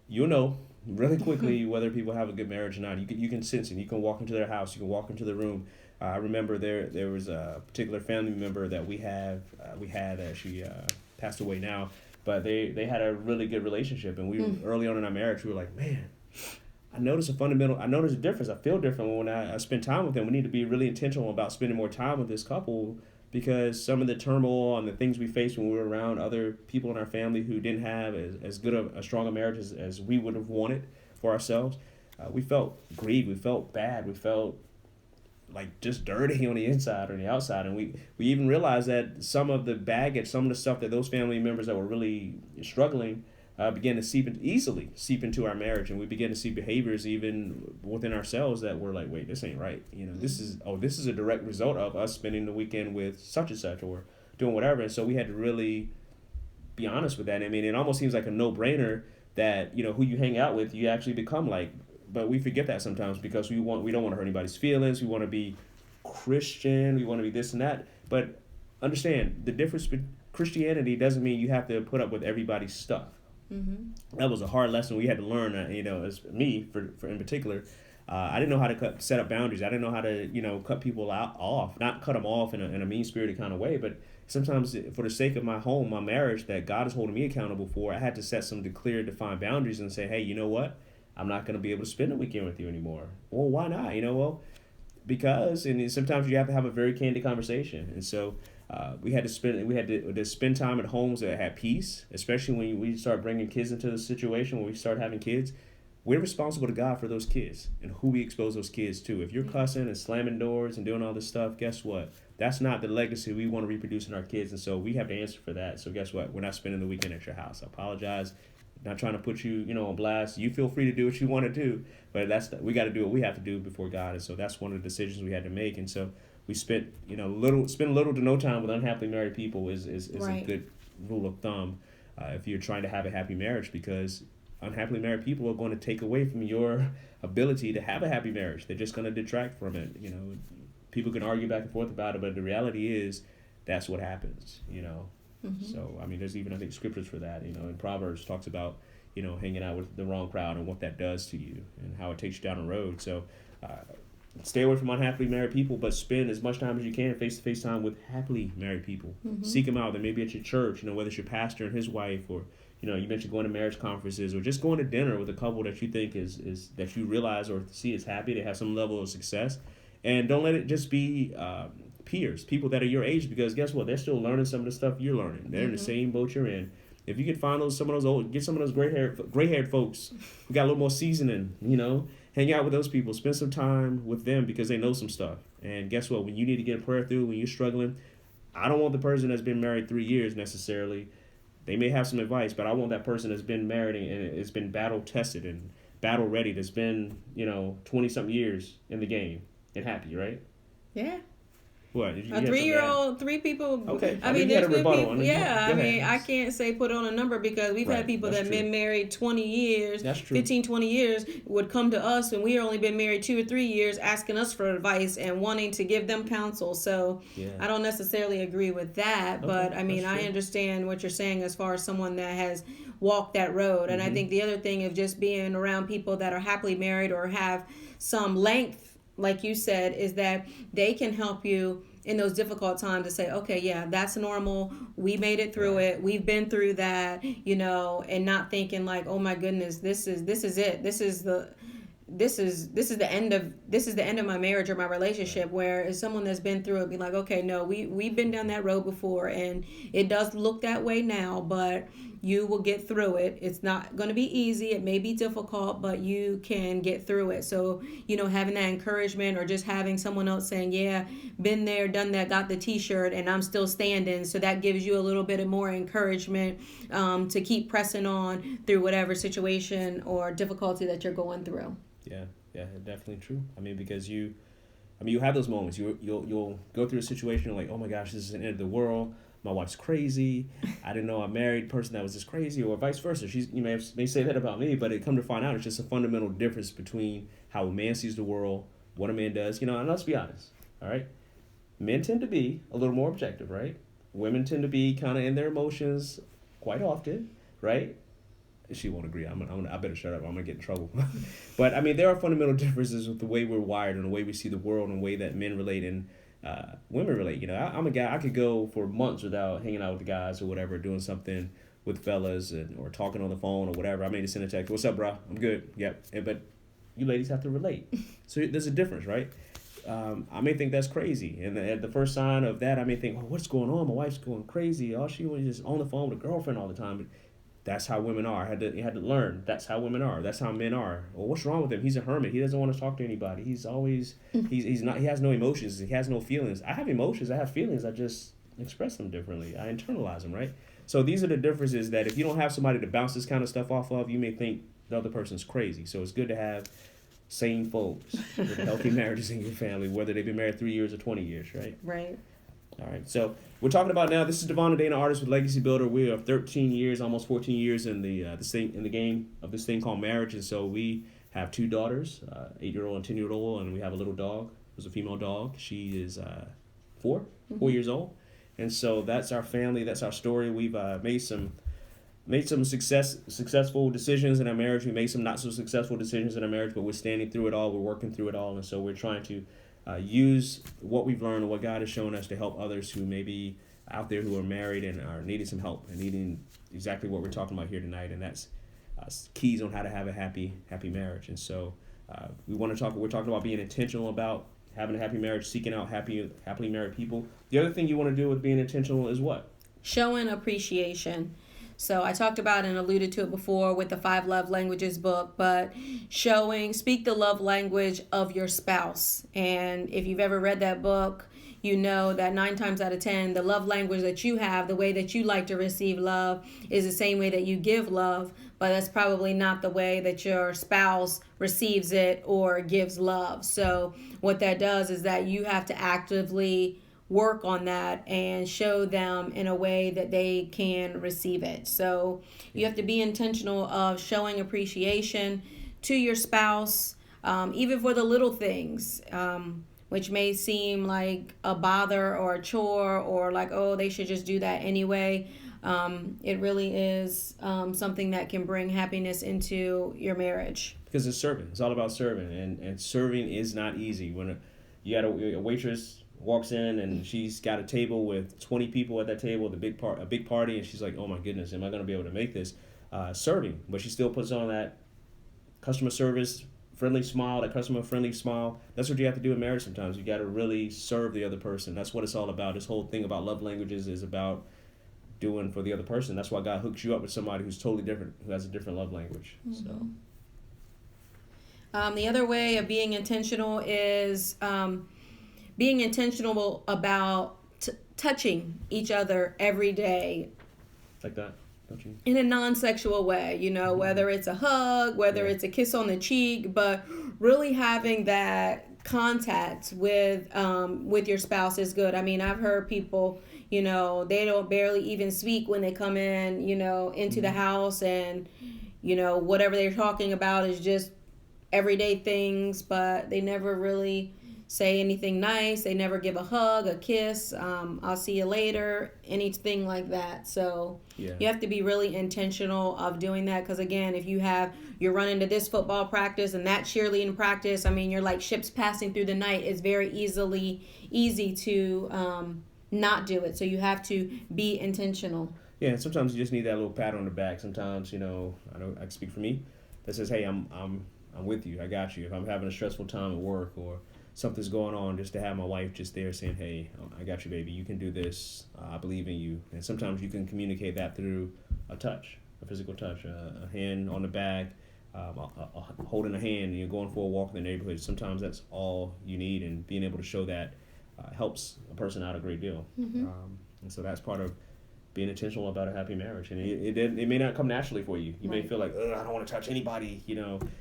Speaker 2: you'll know really quickly whether people have a good marriage or not. You can sense it. You can walk into their house. You can walk into the room. I remember there was a particular family member that we had. She passed away now, but they had a really good relationship, and we early on in our marriage, we were like, man, I notice a difference. I feel different when I spend time with them. We need to be really intentional about spending more time with this couple because some of the turmoil and the things we faced when we were around other people in our family who didn't have as good a strong a marriage as we would have wanted for ourselves, we felt grieved. We felt bad. We felt like just dirty on the inside or the outside. And we even realized that some of the baggage, some of the stuff that those family members that were really struggling began to easily seep into our marriage, and we began to see behaviors even within ourselves that were like, wait, this ain't right. This is a direct result of us spending the weekend with such and such or doing whatever. And so we had to really be honest with that. I mean, it almost seems like a no-brainer that who you hang out with, you actually become like. But we forget that sometimes because we don't want to hurt anybody's feelings. We want to be Christian. We want to be this and that. But understand the difference. Christianity doesn't mean you have to put up with everybody's stuff. Mm-hmm. That was a hard lesson we had to learn. As me for in particular, I didn't know how to set up boundaries. I didn't know how to cut people off, not cut them off in a mean spirited kind of way, but sometimes for the sake of my home, my marriage that God is holding me accountable for, I had to set some clear, defined boundaries and say, hey, you know what? I'm not going to be able to spend a weekend with you anymore. Well, why not? Because sometimes you have to have a very candid conversation, and so. We had to spend time at homes that had peace, especially when we start bringing kids into the situation, when we start having kids. We're responsible to God for those kids and who we expose those kids to. If you're cussing and slamming doors and doing all this stuff, guess what? That's not the legacy we want to reproduce in our kids, and so we have to answer for that. So guess what? We're not spending the weekend at your house. I apologize. Not trying to put you, on blast. You feel free to do what you want to do, but we got to do what we have to do before God, and so that's one of the decisions we had to make. And so we spent little to no time with unhappily married people is right. A good rule of thumb if you're trying to have a happy marriage, because unhappily married people are going to take away from your ability to have a happy marriage. They're just going to detract from it. People can argue back and forth about it, but the reality is that's what happens. Mm-hmm. So there's even I think scriptures for that. In Proverbs talks about hanging out with the wrong crowd and what that does to you and how it takes you down the road. So. Stay away from unhappily married people, but spend as much time as you can face-to-face time with happily married people. Mm-hmm. Seek them out. They may be at your church, whether it's your pastor and his wife, or you mentioned going to marriage conferences, or just going to dinner with a couple that you think is that you realize or see is happy. They have some level of success, and don't let it just be peers, people that are your age, because guess what? They're still learning some of the stuff you're learning. They're in the same boat you're in. If you can find some of those gray-haired folks who got a little more seasoning, hang out with those people, spend some time with them because they know some stuff. And guess what? When you need to get a prayer through, when you're struggling, I don't want the person that's been married 3 years necessarily. They may have some advice, but I want that person that's been married and it's been battle tested and battle ready, that's been, 20-something years in the game and happy, right?
Speaker 1: Yeah.
Speaker 2: What?
Speaker 1: A 3-year-old, 3 people.
Speaker 2: Okay.
Speaker 1: There's been people. Yeah, I can't say put on a number because we've had people that have been married 20 years, 15, 20 years, would come to us and we only been married 2 or 3 years asking us for advice and wanting to give them counsel. So I don't necessarily agree with that, but I understand what you're saying as far as someone that has walked that road. And I think the other thing of just being around people that are happily married or have some length, like you said, is that they can help you in those difficult times to say, okay, yeah, that's normal. We made it through it. We've been through that, and not thinking like, oh my goodness, this is it. This is the end of my marriage or my relationship. Where as someone that's been through it, be like, okay, no, we've been down that road before, and it does look that way now, but you will get through it. It's not going to be easy. It may be difficult, but you can get through it. So, having that encouragement or just having someone else saying, yeah, been there, done that, got the t-shirt, and I'm still standing. So that gives you a little bit of more encouragement to keep pressing on through whatever situation or difficulty that you're going through.
Speaker 2: Yeah, definitely true. Because you have those moments. You'll go through a situation, you're like, oh my gosh, this is the end of the world. My wife's crazy. I didn't know a married person that was this crazy, or vice versa. You may say that about me, but it come to find out it's just a fundamental difference between how a man sees the world, what a man does. And let's be honest, all right? Men tend to be a little more objective, right? Women tend to be kind of in their emotions quite often, right? She won't agree. I better shut up. I'm gonna get in trouble. But there are fundamental differences with the way we're wired and the way we see the world and the way that men relate and women relate. I'm a guy. I could go for months without hanging out with the guys or whatever, doing something with fellas or talking on the phone or whatever. I may just send a text. What's up, bro? I'm good. Yep. But you ladies have to relate. So there's a difference, right? I may think that's crazy, and at the first sign of that, I may think, oh, what's going on? My wife's going crazy. All she was just on the phone with a girlfriend all the time. But that's how women are. I had to learn. That's how women are. That's how men are. Well, what's wrong with him? He's a hermit. He doesn't want to talk to anybody. He's always he's not. He has no emotions. He has no feelings. I have emotions. I have feelings. I just express them differently. I internalize them, right? So these are the differences that if you don't have somebody to bounce this kind of stuff off of, you may think the other person's crazy. So it's good to have sane folks with healthy marriages in your family, whether they've been married 3 years or 20 years, right?
Speaker 1: Right.
Speaker 2: All right. So we're talking about now. This is DeVon and Danah Artis with Legacy Builder. We are 13 years, almost 14 years in the game of this thing called marriage, and so we have 2 daughters, 8-year-old and 10-year-old, and we have a little dog. Who's a female dog. She is 4 years old, and so that's our family. That's our story. We've made some successful decisions in our marriage. We made some not so successful decisions in our marriage, but we're standing through it all. We're working through it all. And so we're trying to use what we've learned and what God has shown us to help others who may be out there who are married and are needing some help and needing exactly what we're talking about here tonight. And that's keys on how to have a happy marriage. And so we're talking about being intentional about having a happy marriage, seeking out happily married people. The other thing you want to do with being intentional is what?
Speaker 1: Showing appreciation. So I talked about and alluded to it before with the 5 Love Languages book, but speak the love language of your spouse. And if you've ever read that book, you know that 9 times out of 10, the love language that you have, the way that you like to receive love, is the same way that you give love, but that's probably not the way that your spouse receives it or gives love. So what that does is that you have to actively work on that and show them in a way that they can receive it. So you have to be intentional of showing appreciation to your spouse, even for the little things, which may seem like a bother or a chore or like, oh, they should just do that anyway. It really is something that can bring happiness into your marriage.
Speaker 2: Because it's serving. It's all about serving. And serving is not easy. When you got a waitress walks in and she's got a table with 20 people at that table, a big party, and she's like, oh my goodness, am I going to be able to make this? Serving, but she still puts on that customer service friendly smile, that customer friendly smile. That's what you have to do in marriage sometimes. You got to really serve the other person. That's what it's all about. This whole thing about love languages is about doing for the other person. That's why God hooks you up with somebody who's totally different, who has a different love language. So
Speaker 1: the other way of being intentional is being intentional about touching each other every day.
Speaker 2: Like that? Touching?
Speaker 1: In a non-sexual way, whether it's a hug, whether it's a kiss on the cheek, but really having that contact with your spouse is good. I mean, I've heard people, they don't barely even speak when they come in, into the house, and, whatever they're talking about is just everyday things, but they never really say anything nice. They never give a hug, a kiss, I'll see you later, anything like that. So you have to be really intentional of doing that, because again, if you're running to this football practice and that cheerleading practice, I mean, you're like ships passing through the night. It's very easy to not do it. So you have to be intentional.
Speaker 2: Yeah, and sometimes you just need that little pat on the back. Sometimes, I can speak for me, that says, hey, I'm with you. I got you. If I'm having a stressful time at work or something's going on, just to have my wife just there saying, hey, I got you, baby. You can do this. I believe in you. And sometimes you can communicate that through a touch, a physical touch, a hand on the back, holding a hand, and you're going for a walk in the neighborhood. Sometimes that's all you need, and being able to show that helps a person out a great deal. And so that's part of being intentional about a happy marriage. And it may not come naturally for you. You may feel like, I don't want to touch anybody,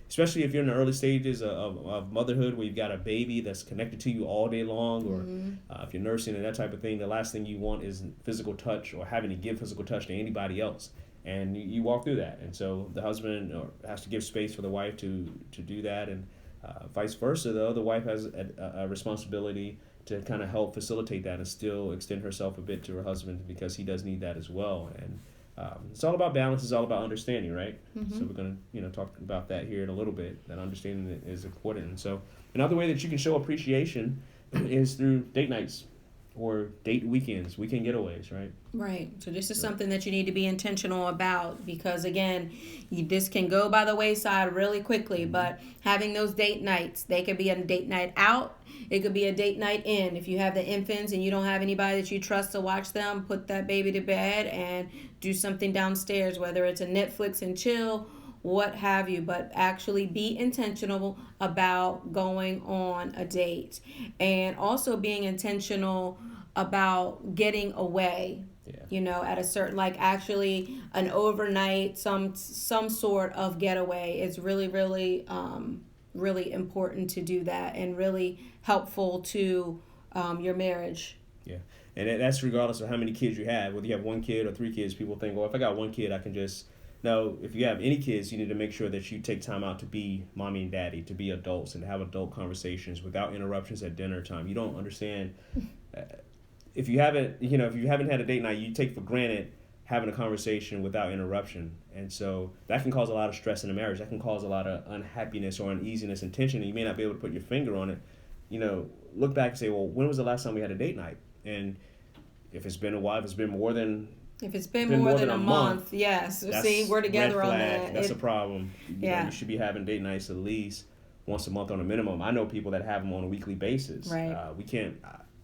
Speaker 2: especially if you're in the early stages of motherhood, where you've got a baby that's connected to you all day long, or if you're nursing and that type of thing. The last thing you want is physical touch or having to give physical touch to anybody else. And you walk through that. And so the husband has to give space for the wife to do that. And vice versa, though, the wife has a responsibility to kind of help facilitate that and still extend herself a bit to her husband, because he does need that as well. And it's all about balance. It's all about understanding, right? So we're going to talk about that here in a little bit. That understanding is important. And so another way that you can show appreciation is through date nights. or date weekends, weekend getaways, right?
Speaker 1: Right. So this is something that you need to be intentional about, because again, this can go by the wayside really quickly. But having those date nights, they could be a date night out. It could be a date night in. If you have the infants and you don't have anybody that you trust to watch them, put that baby to bed and do something downstairs, whether it's a Netflix and chill, what have you, but actually be intentional about going on a date, and also being intentional about getting away. At a certain, like actually an overnight, some sort of getaway is really, really, really important to do that, and really helpful to your marriage.
Speaker 2: Yeah. And that's regardless of how many kids you have. Whether you have one kid or 3 kids, people think, well, if I got one kid, I can just... No, if you have any kids, you need to make sure that you take time out to be mommy and daddy, to be adults, and to have adult conversations without interruptions at dinner time. You don't understand... if you haven't had a date night, you take for granted having a conversation without interruption. And so that can cause a lot of stress in a marriage. That can cause a lot of unhappiness or uneasiness and tension. And you may not be able to put your finger on it. Look back and say, well, when was the last time we had a date night? And if it's been a while, if it's been more than a month,
Speaker 1: yes. See, we're together on that.
Speaker 2: That's a problem. You should be having date nights at least once a month on a minimum. I know people that have them on a weekly basis.
Speaker 1: Right.
Speaker 2: We can't...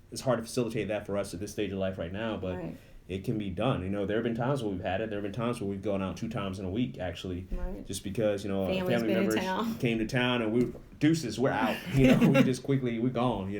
Speaker 2: It's hard to facilitate that for us at this stage of life right now, but it can be done. There have been times where we've had it. There have been times where we've gone out 2 times in a week, actually, just because, a family member came to town and deuces, we're out. We just quickly, we're gone,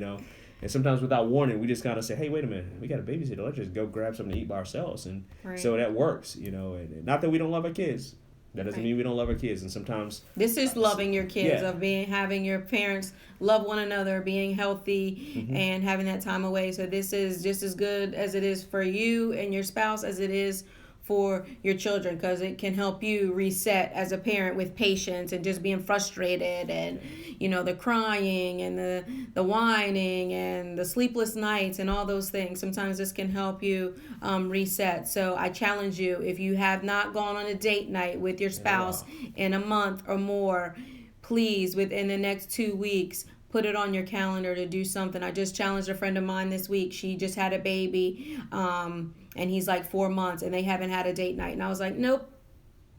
Speaker 2: And sometimes without warning, we just kind of say, hey, wait a minute, we got a babysitter. Let's just go grab something to eat by ourselves. And so that works, and not that we don't love our kids. That doesn't mean we don't love our kids. And sometimes... This
Speaker 1: is loving your kids, of having your parents love one another, being healthy, and having that time away. So this is just as good as it is for you and your spouse as it is for your children, because it can help you reset as a parent with patience and just being frustrated and, the crying and the whining and the sleepless nights and all those things. Sometimes this can help you reset. So I challenge you, if you have not gone on a date night with your spouse in a month or more, please, within the next 2 weeks, put it on your calendar to do something. I just challenged a friend of mine this week. She just had a baby, and he's like 4 months, and they haven't had a date night. And I was like, nope.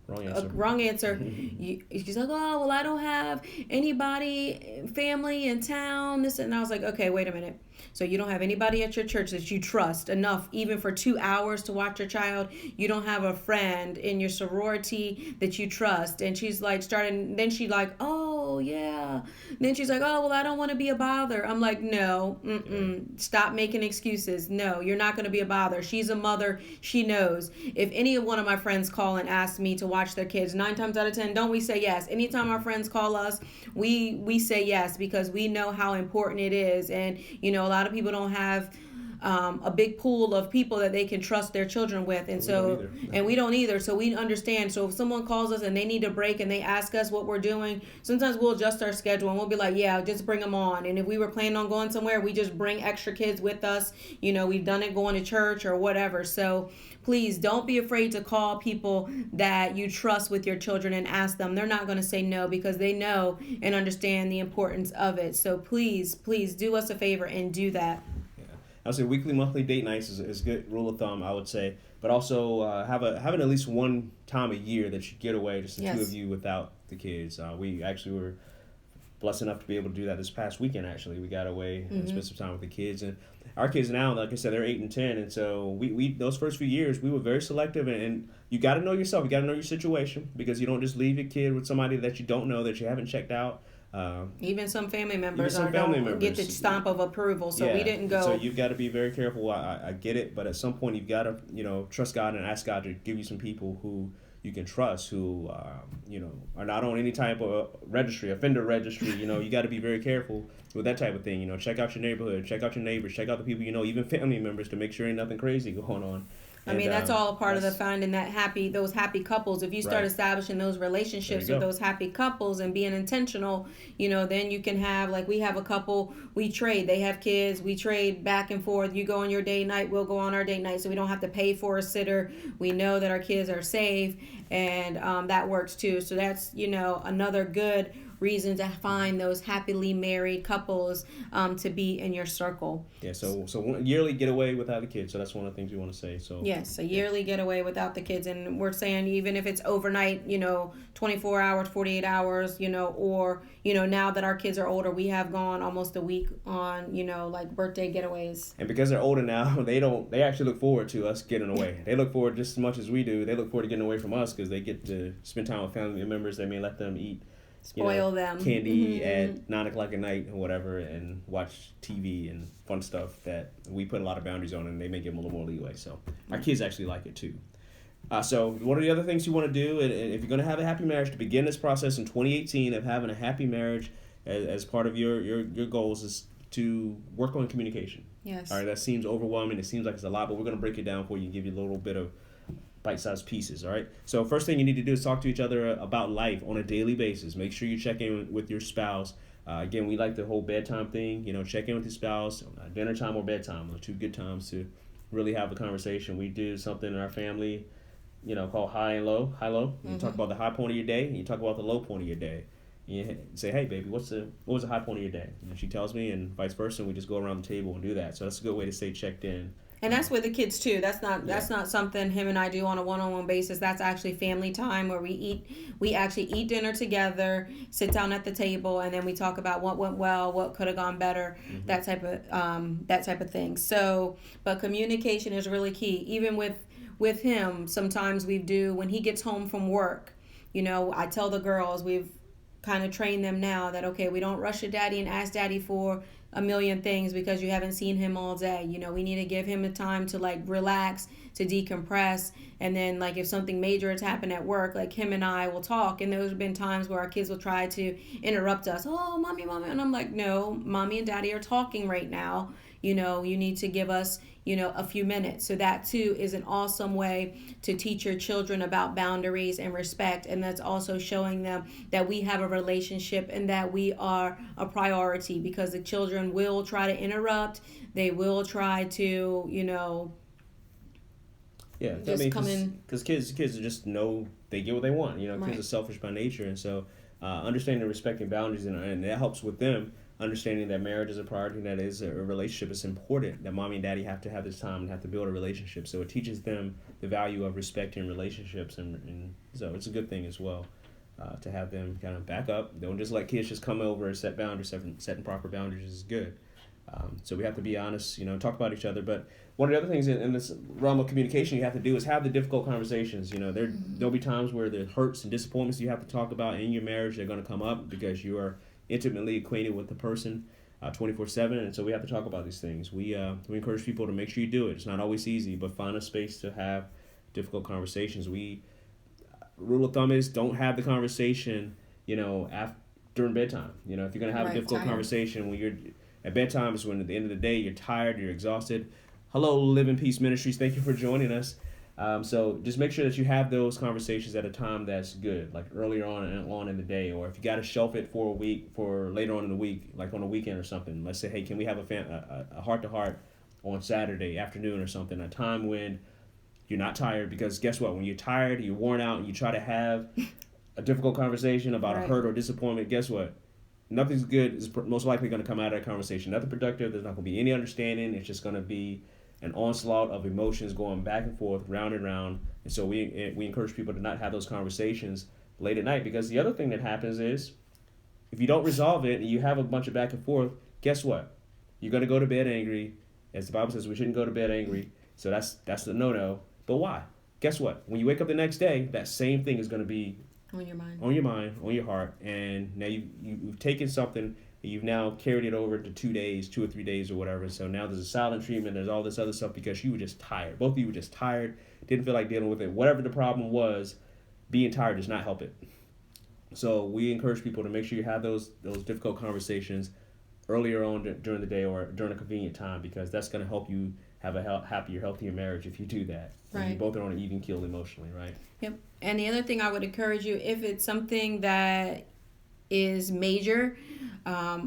Speaker 1: Wrong answer. She's like, oh, well, I don't have anybody, family in town. And I was like, okay, wait a minute. So you don't have anybody at your church that you trust enough, even for 2 hours to watch your child. You don't have a friend in your sorority that you trust. And she's like then she's like, oh, yeah. Then she's like, oh, well, I don't want to be a bother. I'm like, no, stop making excuses. No, you're not going to be a bother. She's a mother. She knows. If any one of my friends call and ask me to watch their kids, 9 times out of 10, don't we say yes? Anytime our friends call us, we say yes, because we know how important it is. And, a lot of people don't have a big pool of people that they can trust their children with, and we don't either. So we understand. So if someone calls us and they need a break and they ask us what we're doing, sometimes we'll adjust our schedule and we'll be like, yeah, just bring them on. And if we were planning on going somewhere, we just bring extra kids with us. We've done it going to church or whatever. So please don't be afraid to call people that you trust with your children and ask them. They're not going to say no, because they know and understand the importance of it. So please do us a favor and do that.
Speaker 2: I would say weekly, monthly date nights is a good rule of thumb, I would say. But also having at least one time a year that you get away, just the 2 of you without the kids. We actually were blessed enough to be able to do that this past weekend, actually. We got away and spent some time with the kids. And our kids now, like I said, they're 8 and 10. And so we those first few years, we were very selective. And you got to know yourself. You got to know your situation, because you don't just leave your kid with somebody that you don't know, that you haven't checked out.
Speaker 1: Even some family members don't get the stamp of approval, so we didn't go.
Speaker 2: So you've got to be very careful. I get it, but at some point you've got to trust God and ask God to give you some people who you can trust, who are not on any type of offender registry. You got to be very careful with that type of thing. Check out your neighborhood, check out your neighbors, check out the people even family members, to make sure ain't nothing crazy going on.
Speaker 1: That's all a part of the finding those happy couples. If you start establishing those relationships with those happy couples and being intentional, then you can have, like, we have a couple, we trade. They have kids, we trade back and forth. You go on your date night, we'll go on our date night, so we don't have to pay for a sitter. We know that our kids are safe, and that works too. So that's, another good reason to find those happily married couples to be in your circle.
Speaker 2: Yeah, so yearly getaway without the kids. So that's one of the things we want to say. So
Speaker 1: yes, a yearly getaway without the kids, and we're saying even if it's overnight, 24 hours, 48 hours, or now that our kids are older, we have gone almost a week on like birthday getaways.
Speaker 2: And because they're older now, they actually look forward to us getting away. They look forward just as much as we do. They look forward to getting away from us because they get to spend time with family members. They may let them eat.
Speaker 1: Spoil them.
Speaker 2: Candy at 9 o'clock at night or whatever, and watch TV and fun stuff that we put a lot of boundaries on, and they may give them a little more leeway. So our kids actually like it too. So what are the other things you want to do? And if you're going to have a happy marriage, to begin this process in 2018 of having a happy marriage as part of your goals is to work on communication.
Speaker 1: Yes.
Speaker 2: All right, that seems overwhelming. It seems like it's a lot, but we're going to break it down for you and give you a little bit of bite-sized pieces, all right? So first thing you need to do is talk to each other about life on a daily basis. Make sure you check in with your spouse. Again, we like the whole bedtime thing. Check in with your spouse. Dinner time or bedtime are two good times to really have a conversation. We do something in our family, called high and low. High-low. You talk about the high point of your day, and you talk about the low point of your day. You say, hey, baby, what was the high point of your day? And she tells me, and vice versa, and we just go around the table and do that. So that's a good way to stay checked in.
Speaker 1: And that's with the kids too. That's not something him and I do on a one-on-one basis. That's actually family time where we actually eat dinner together, sit down at the table, and then we talk about what went well, what could have gone better, that type of thing. So, but communication is really key. Even with him, sometimes when he gets home from work, I tell the girls, we've kind of trained them now that, okay, we don't rush to daddy and ask daddy for a million things because you haven't seen him all day. We need to give him the time to like relax, to decompress, and then like if something major has happened at work, like him and I will talk. And those have been times where our kids will try to interrupt us. Oh, mommy, and I'm like, no, mommy and daddy are talking right now. You need to give us a few minutes. So that too is an awesome way to teach your children about boundaries and respect. And that's also showing them that we have a relationship and that we are a priority, because the children will try to interrupt. They will try to,
Speaker 2: just come in. Because kids are just they get what they want. Right. Kids are selfish by nature. And so understanding and respecting boundaries, and that helps with them understanding that marriage is a priority, that is a relationship. It's important that mommy and daddy have to have this time and have to build a relationship. So it teaches them the value of respecting relationships, and so it's a good thing as well to have them kind of back up. Don't just let kids just come over and set boundaries. Setting proper boundaries is good. So we have to be honest, talk about each other. But one of the other things in this realm of communication you have to do is have the difficult conversations. There'll be times where the hurts and disappointments you have to talk about in your marriage, they're going to come up because you are intimately acquainted with the person 24/7, and so we have to talk about these things. We encourage people to make sure you do it. It's not always easy, but find a space to have difficult conversations. Rule of thumb is don't have the conversation during bedtime. If you're going to have a difficult conversation when you're at bedtime, is when at the end of the day you're tired, you're exhausted. Hello, Live in Peace Ministries, thank you for joining us. So just make sure that you have those conversations at a time that's good, like earlier on in the day, or if you got to shelf it for a week, for later on in the week, like on a weekend or something. Let's say, hey, can we have a heart-to-heart on Saturday afternoon or something, a time when you're not tired? Because guess what? When you're tired, you're worn out, and you try to have a difficult conversation about a hurt or disappointment, guess what? Nothing's good is most likely going to come out of that conversation. Nothing productive. There's not going to be any understanding. It's just going to be an onslaught of emotions going back and forth, round and round. And so we encourage people to not have those conversations late at night, because the other thing that happens is if you don't resolve it and you have a bunch of back and forth, guess what? You're going to go to bed angry. As the Bible says, we shouldn't go to bed angry. So that's the no-no. But why? Guess what? When you wake up the next day, that same thing is going to be
Speaker 1: on your mind,
Speaker 2: on your heart. And now you've taken something, you've now carried it over to 2 days, 2 or 3 days or whatever. So now there's a silent treatment. There's all this other stuff because you were just tired. Both of you were just tired, didn't feel like dealing with it. Whatever the problem was, being tired does not help it. So we encourage people to make sure you have those difficult conversations earlier on during the day or during a convenient time, because that's going to help you have a happier, healthier marriage if you do that.
Speaker 1: Right.
Speaker 2: You both are on an even keel emotionally, right?
Speaker 1: Yep. And the other thing I would encourage you, if it's something that is major,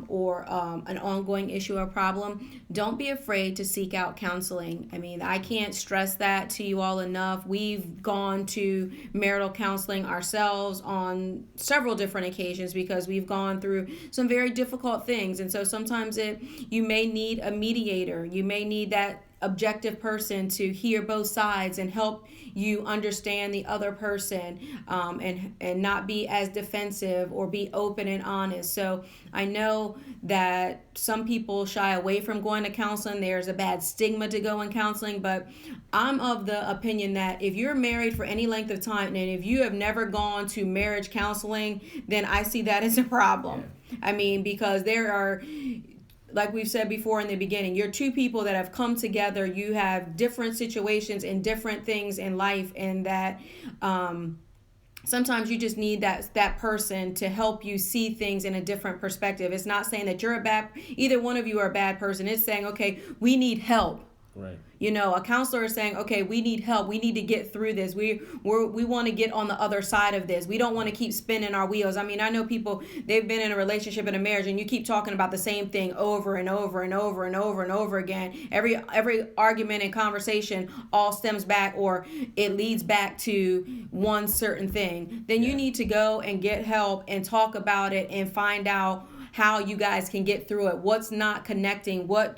Speaker 1: or an ongoing issue or problem, don't be afraid to seek out counseling. I mean, I can't stress that to you all enough. We've gone to marital counseling ourselves on several different occasions because we've gone through some very difficult things. And so sometimes you may need a mediator. You may need that objective person to hear both sides and help you understand the other person, and not be as defensive, or be open and honest. So I know that some people shy away from going to counseling. There's a bad stigma to go in counseling, but I'm of the opinion that if you're married for any length of time and if you have never gone to marriage counseling, then I see that as a problem. Yeah. I mean, because there are, like we've said before in the beginning, you're two people that have come together. You have different situations and different things in life, and that sometimes you just need that person to help you see things in a different perspective. It's not saying that either one of you are a bad person. It's saying, okay, we need help.
Speaker 2: Right.
Speaker 1: A counselor is saying, okay, we need help. We need to get through this. We want to get on the other side of this. We don't want to keep spinning our wheels. I mean, I know people, they've been in a relationship and a marriage, and you keep talking about the same thing over and over and over and over and over again. Every argument and conversation all stems back, or it leads back to one certain thing. Then you need to go and get help and talk about it and find out how you guys can get through it. What's not connecting? What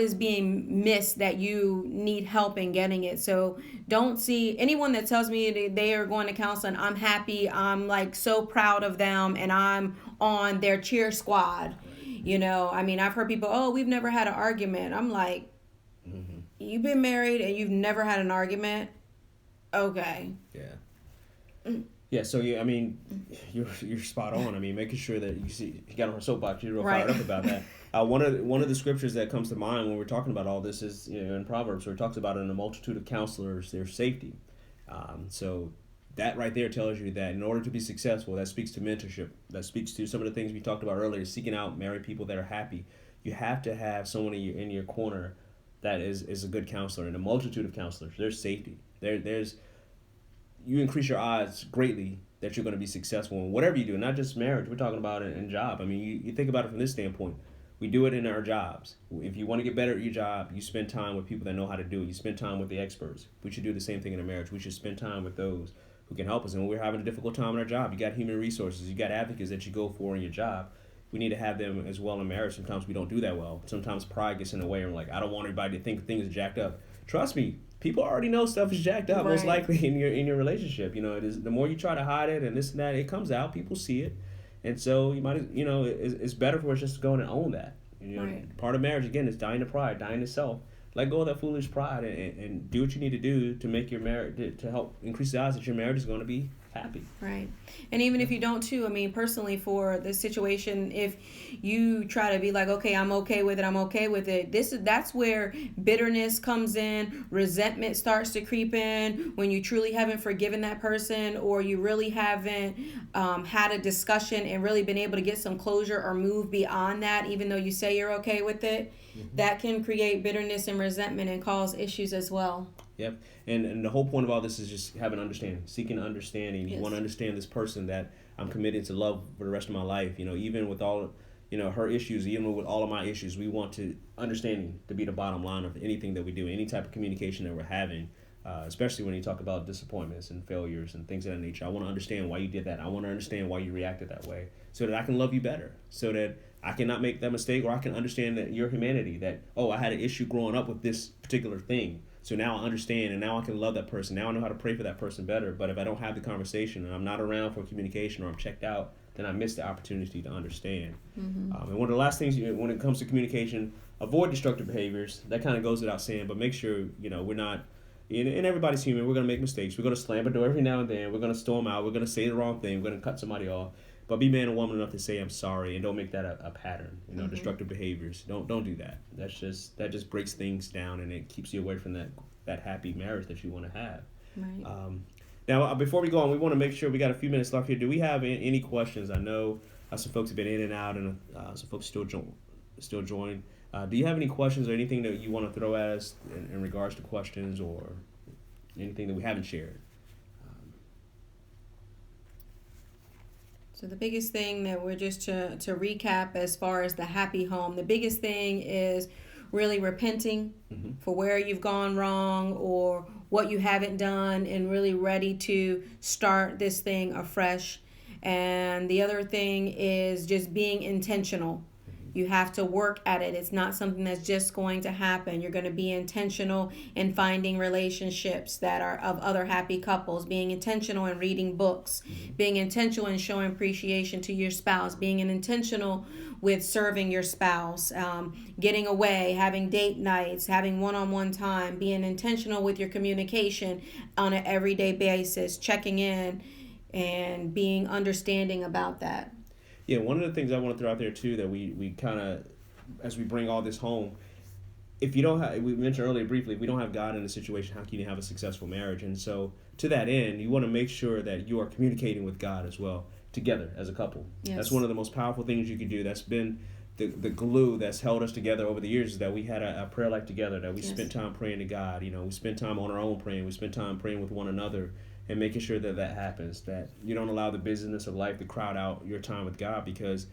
Speaker 1: is being missed that you need help in getting it? So don't see anyone that tells me they are going to counseling. I'm happy. I'm like so proud of them, and I'm on their cheer squad. I mean, I've heard people, oh, we've never had an argument. I'm like, you've been married and you've never had an argument? Okay.
Speaker 2: Yeah. Yeah, so I mean, you're spot on. I mean, making sure that you got on her soapbox. You're real fired up about that. One of the scriptures that comes to mind when we're talking about all this is in Proverbs, where it talks about in a multitude of counselors there's safety. So that right there tells you that in order to be successful, that speaks to mentorship. That speaks to some of the things we talked about earlier, seeking out married people that are happy. You have to have someone in your corner that is a good counselor. In a multitude of counselors, there's safety. You increase your odds greatly that you're going to be successful in whatever you do, not just marriage. We're talking about it in job. I mean, you think about it from this standpoint. We do it in our jobs. If you want to get better at your job, you spend time with people that know how to do it. You spend time with the experts. We should do the same thing in a marriage. We should spend time with those who can help us. And when we're having a difficult time in our job, you got human resources, you got advocates that you go for in your job. We need to have them as well in marriage. Sometimes we don't do that well. Sometimes pride gets in the way, and we're like, I don't want everybody to think things are jacked up. Trust me, people already know stuff is jacked up, most likely in your relationship. It is, the more you try to hide it and this and that, it comes out. People see it, and so you might, it's better for us just to go in and own that. Part of marriage again is dying to pride, dying to self. Let go of that foolish pride and do what you need to do to make your marriage to help increase the odds that your marriage is going to be happy.
Speaker 1: Right. And even if you don't too, I mean, personally for the situation, if you try to be like, okay, I'm okay with it, that's where bitterness comes in, resentment starts to creep in, when you truly haven't forgiven that person, or you really haven't had a discussion and really been able to get some closure or move beyond that, even though you say you're okay with it. That can create bitterness and resentment and cause issues as well.
Speaker 2: Yep. And the whole point of all this is just having understanding, seeking understanding. Yes. You want to understand this person that I'm committed to love for the rest of my life. Even with all, her issues, even with all of my issues, we want understanding to be the bottom line of anything that we do, any type of communication that we're having, especially when you talk about disappointments and failures and things of that nature. I want to understand why you did that. I want to understand why you reacted that way so that I can love you better, so that I cannot make that mistake, or I can understand that your humanity, that, I had an issue growing up with this particular thing. So now I understand, and now I can love that person. Now I know how to pray for that person better. But if I don't have the conversation and I'm not around for communication, or I'm checked out, then I miss the opportunity to understand. And one of the last things, when it comes to communication, avoid destructive behaviors. That kind of goes without saying, but make sure, we're not, and everybody's human. We're going to make mistakes. We're going to slam a door every now and then. We're going to storm out. We're going to say the wrong thing. We're going to cut somebody off. But be man and woman enough to say I'm sorry, and don't make that a pattern. Destructive behaviors. Don't do that. That just breaks things down, and it keeps you away from that happy marriage that you want to have.
Speaker 1: Right.
Speaker 2: Now, before we go on, we want to make sure we got a few minutes left here. Do we have any questions? I know some folks have been in and out, and some folks still join. Do you have any questions or anything that you want to throw at us in regards to questions, or anything that we haven't shared?
Speaker 1: So the biggest thing that we're just to recap as far as the happy home, the biggest thing is really repenting for where you've gone wrong or what you haven't done, and really ready to start this thing afresh. And the other thing is just being intentional. You have to work at it. It's not something that's just going to happen. You're going to be intentional in finding relationships that are of other happy couples, being intentional in reading books, being intentional in showing appreciation to your spouse, being intentional with serving your spouse, getting away, having date nights, having one-on-one time, being intentional with your communication on an everyday basis, checking in and being understanding about that.
Speaker 2: Yeah, one of the things I want to throw out there too that we kind of, as we bring all this home, if you don't have, we mentioned earlier briefly, if we don't have God in a situation, how can you have a successful marriage? And so to that end, you want to make sure that you are communicating with God as well, together as a couple. Yes. That's one of the most powerful things you can do. That's been the glue that's held us together over the years, is that we had a prayer life together, that we spent time praying to God. You know, we spent time on our own praying. We spent time praying with one another, and making sure that happens, that you don't allow the busyness of life to crowd out your time with God, because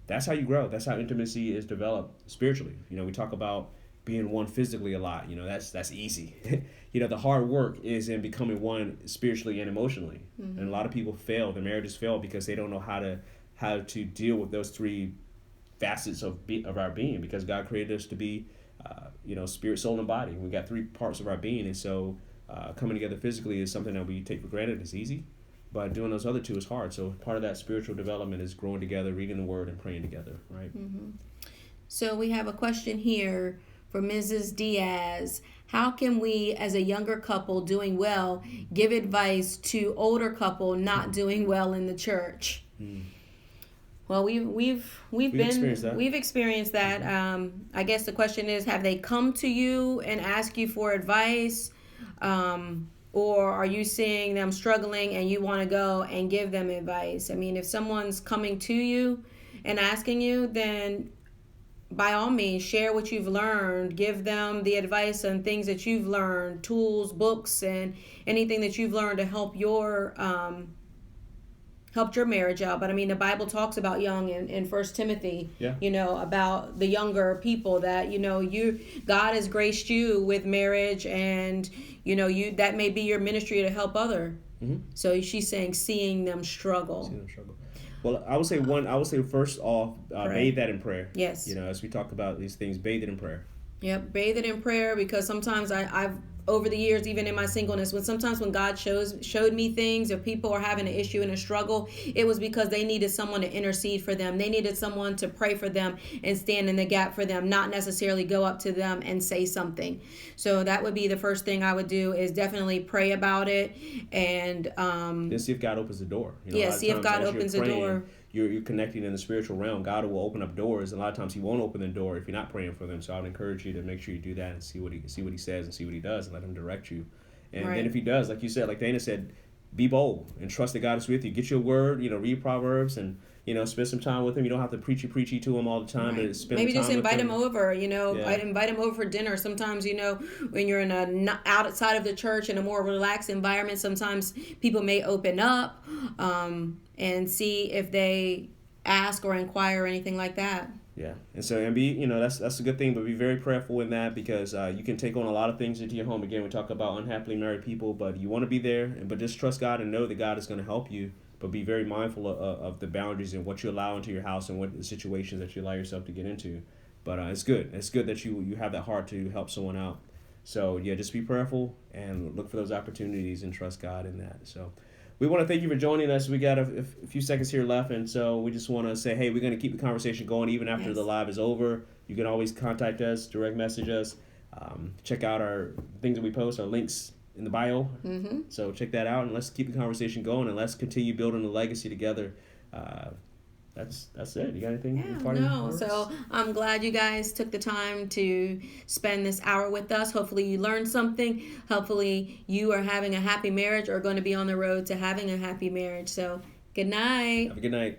Speaker 2: that's how you grow. That's how intimacy is developed spiritually. You know, we talk about being one physically a lot. You know, that's easy. You know, the hard work is in becoming one spiritually and emotionally. And a lot of people fail. Their marriages fail because they don't know how to deal with those three facets of our being, because God created us to be, spirit, soul, and body. We got three parts of our being, and so coming together physically is something that we take for granted. It's easy, but doing those other two is hard. So part of that spiritual development is growing together, reading the Word, and praying together, right?
Speaker 1: So we have a question here for Mrs. Diaz. How can we, as a younger couple doing well, give advice to older couple not doing well in the church? Well, we've experienced that. I guess the question is, have they come to you and ask you for advice? Or are you seeing them struggling and you want to go and give them advice? I mean, if someone's coming to you and asking you, then by all means, share what you've learned. Give them the advice and things that you've learned, tools, books, and anything that you've learned to helped your marriage out. But I mean, the Bible talks about young in 1 Timothy, about the younger people, that, God has graced you with marriage, and, that may be your ministry to help other. So she's saying, seeing them struggle.
Speaker 2: Well, I would say first off, bathe that in prayer.
Speaker 1: Yes.
Speaker 2: As we talk about these things, bathe it in prayer.
Speaker 1: Yep, bathe it in prayer, because sometimes I've over the years, even in my singleness, when God showed me things, if people are having an issue and a struggle, it was because they needed someone to intercede for them. They needed someone to pray for them and stand in the gap for them, not necessarily go up to them and say something. So that would be the first thing I would do, is definitely pray about it, and
Speaker 2: then see if God opens the door.
Speaker 1: See if God opens the door.
Speaker 2: You're connecting in the spiritual realm. God will open up doors, and a lot of times He won't open the door if you're not praying for them. So I would encourage you to make sure you do that and see what He says and see what He does, and let Him direct you. And then if He does, like you said, like Danah said, be bold and trust that God is with you. Get your word. Read Proverbs and spend some time with Him. You don't have to preachy to Him all the time. Right. But
Speaker 1: maybe just invite Him over.
Speaker 2: Yeah.
Speaker 1: Invite Him over for dinner. Sometimes when you're in a outside of the church in a more relaxed environment, sometimes people may open up and see if they ask or inquire or anything like that.
Speaker 2: Yeah, and so be that's a good thing, but be very prayerful in that, because you can take on a lot of things into your home. Again, we talk about unhappily married people, but you want to be there, but just trust God and know that God is going to help you. But be very mindful of the boundaries and what you allow into your house and what the situations that you allow yourself to get into. But it's good. It's good that you have that heart to help someone out. So yeah, just be prayerful and look for those opportunities and trust God in that. So we want to thank you for joining us. We got a few seconds here left, and so we just want to say, hey, we're going to keep the conversation going even after the live is over. You can always contact us, direct message us, check out our things that we post, our links in the bio. So check that out, and let's keep the conversation going, and let's continue building the legacy together. That's it. You got anything?
Speaker 1: No. So I'm glad you guys took the time to spend this hour with us. Hopefully you learned something. Hopefully you are having a happy marriage or going to be on the road to having a happy marriage. So good night.
Speaker 2: Have a good night.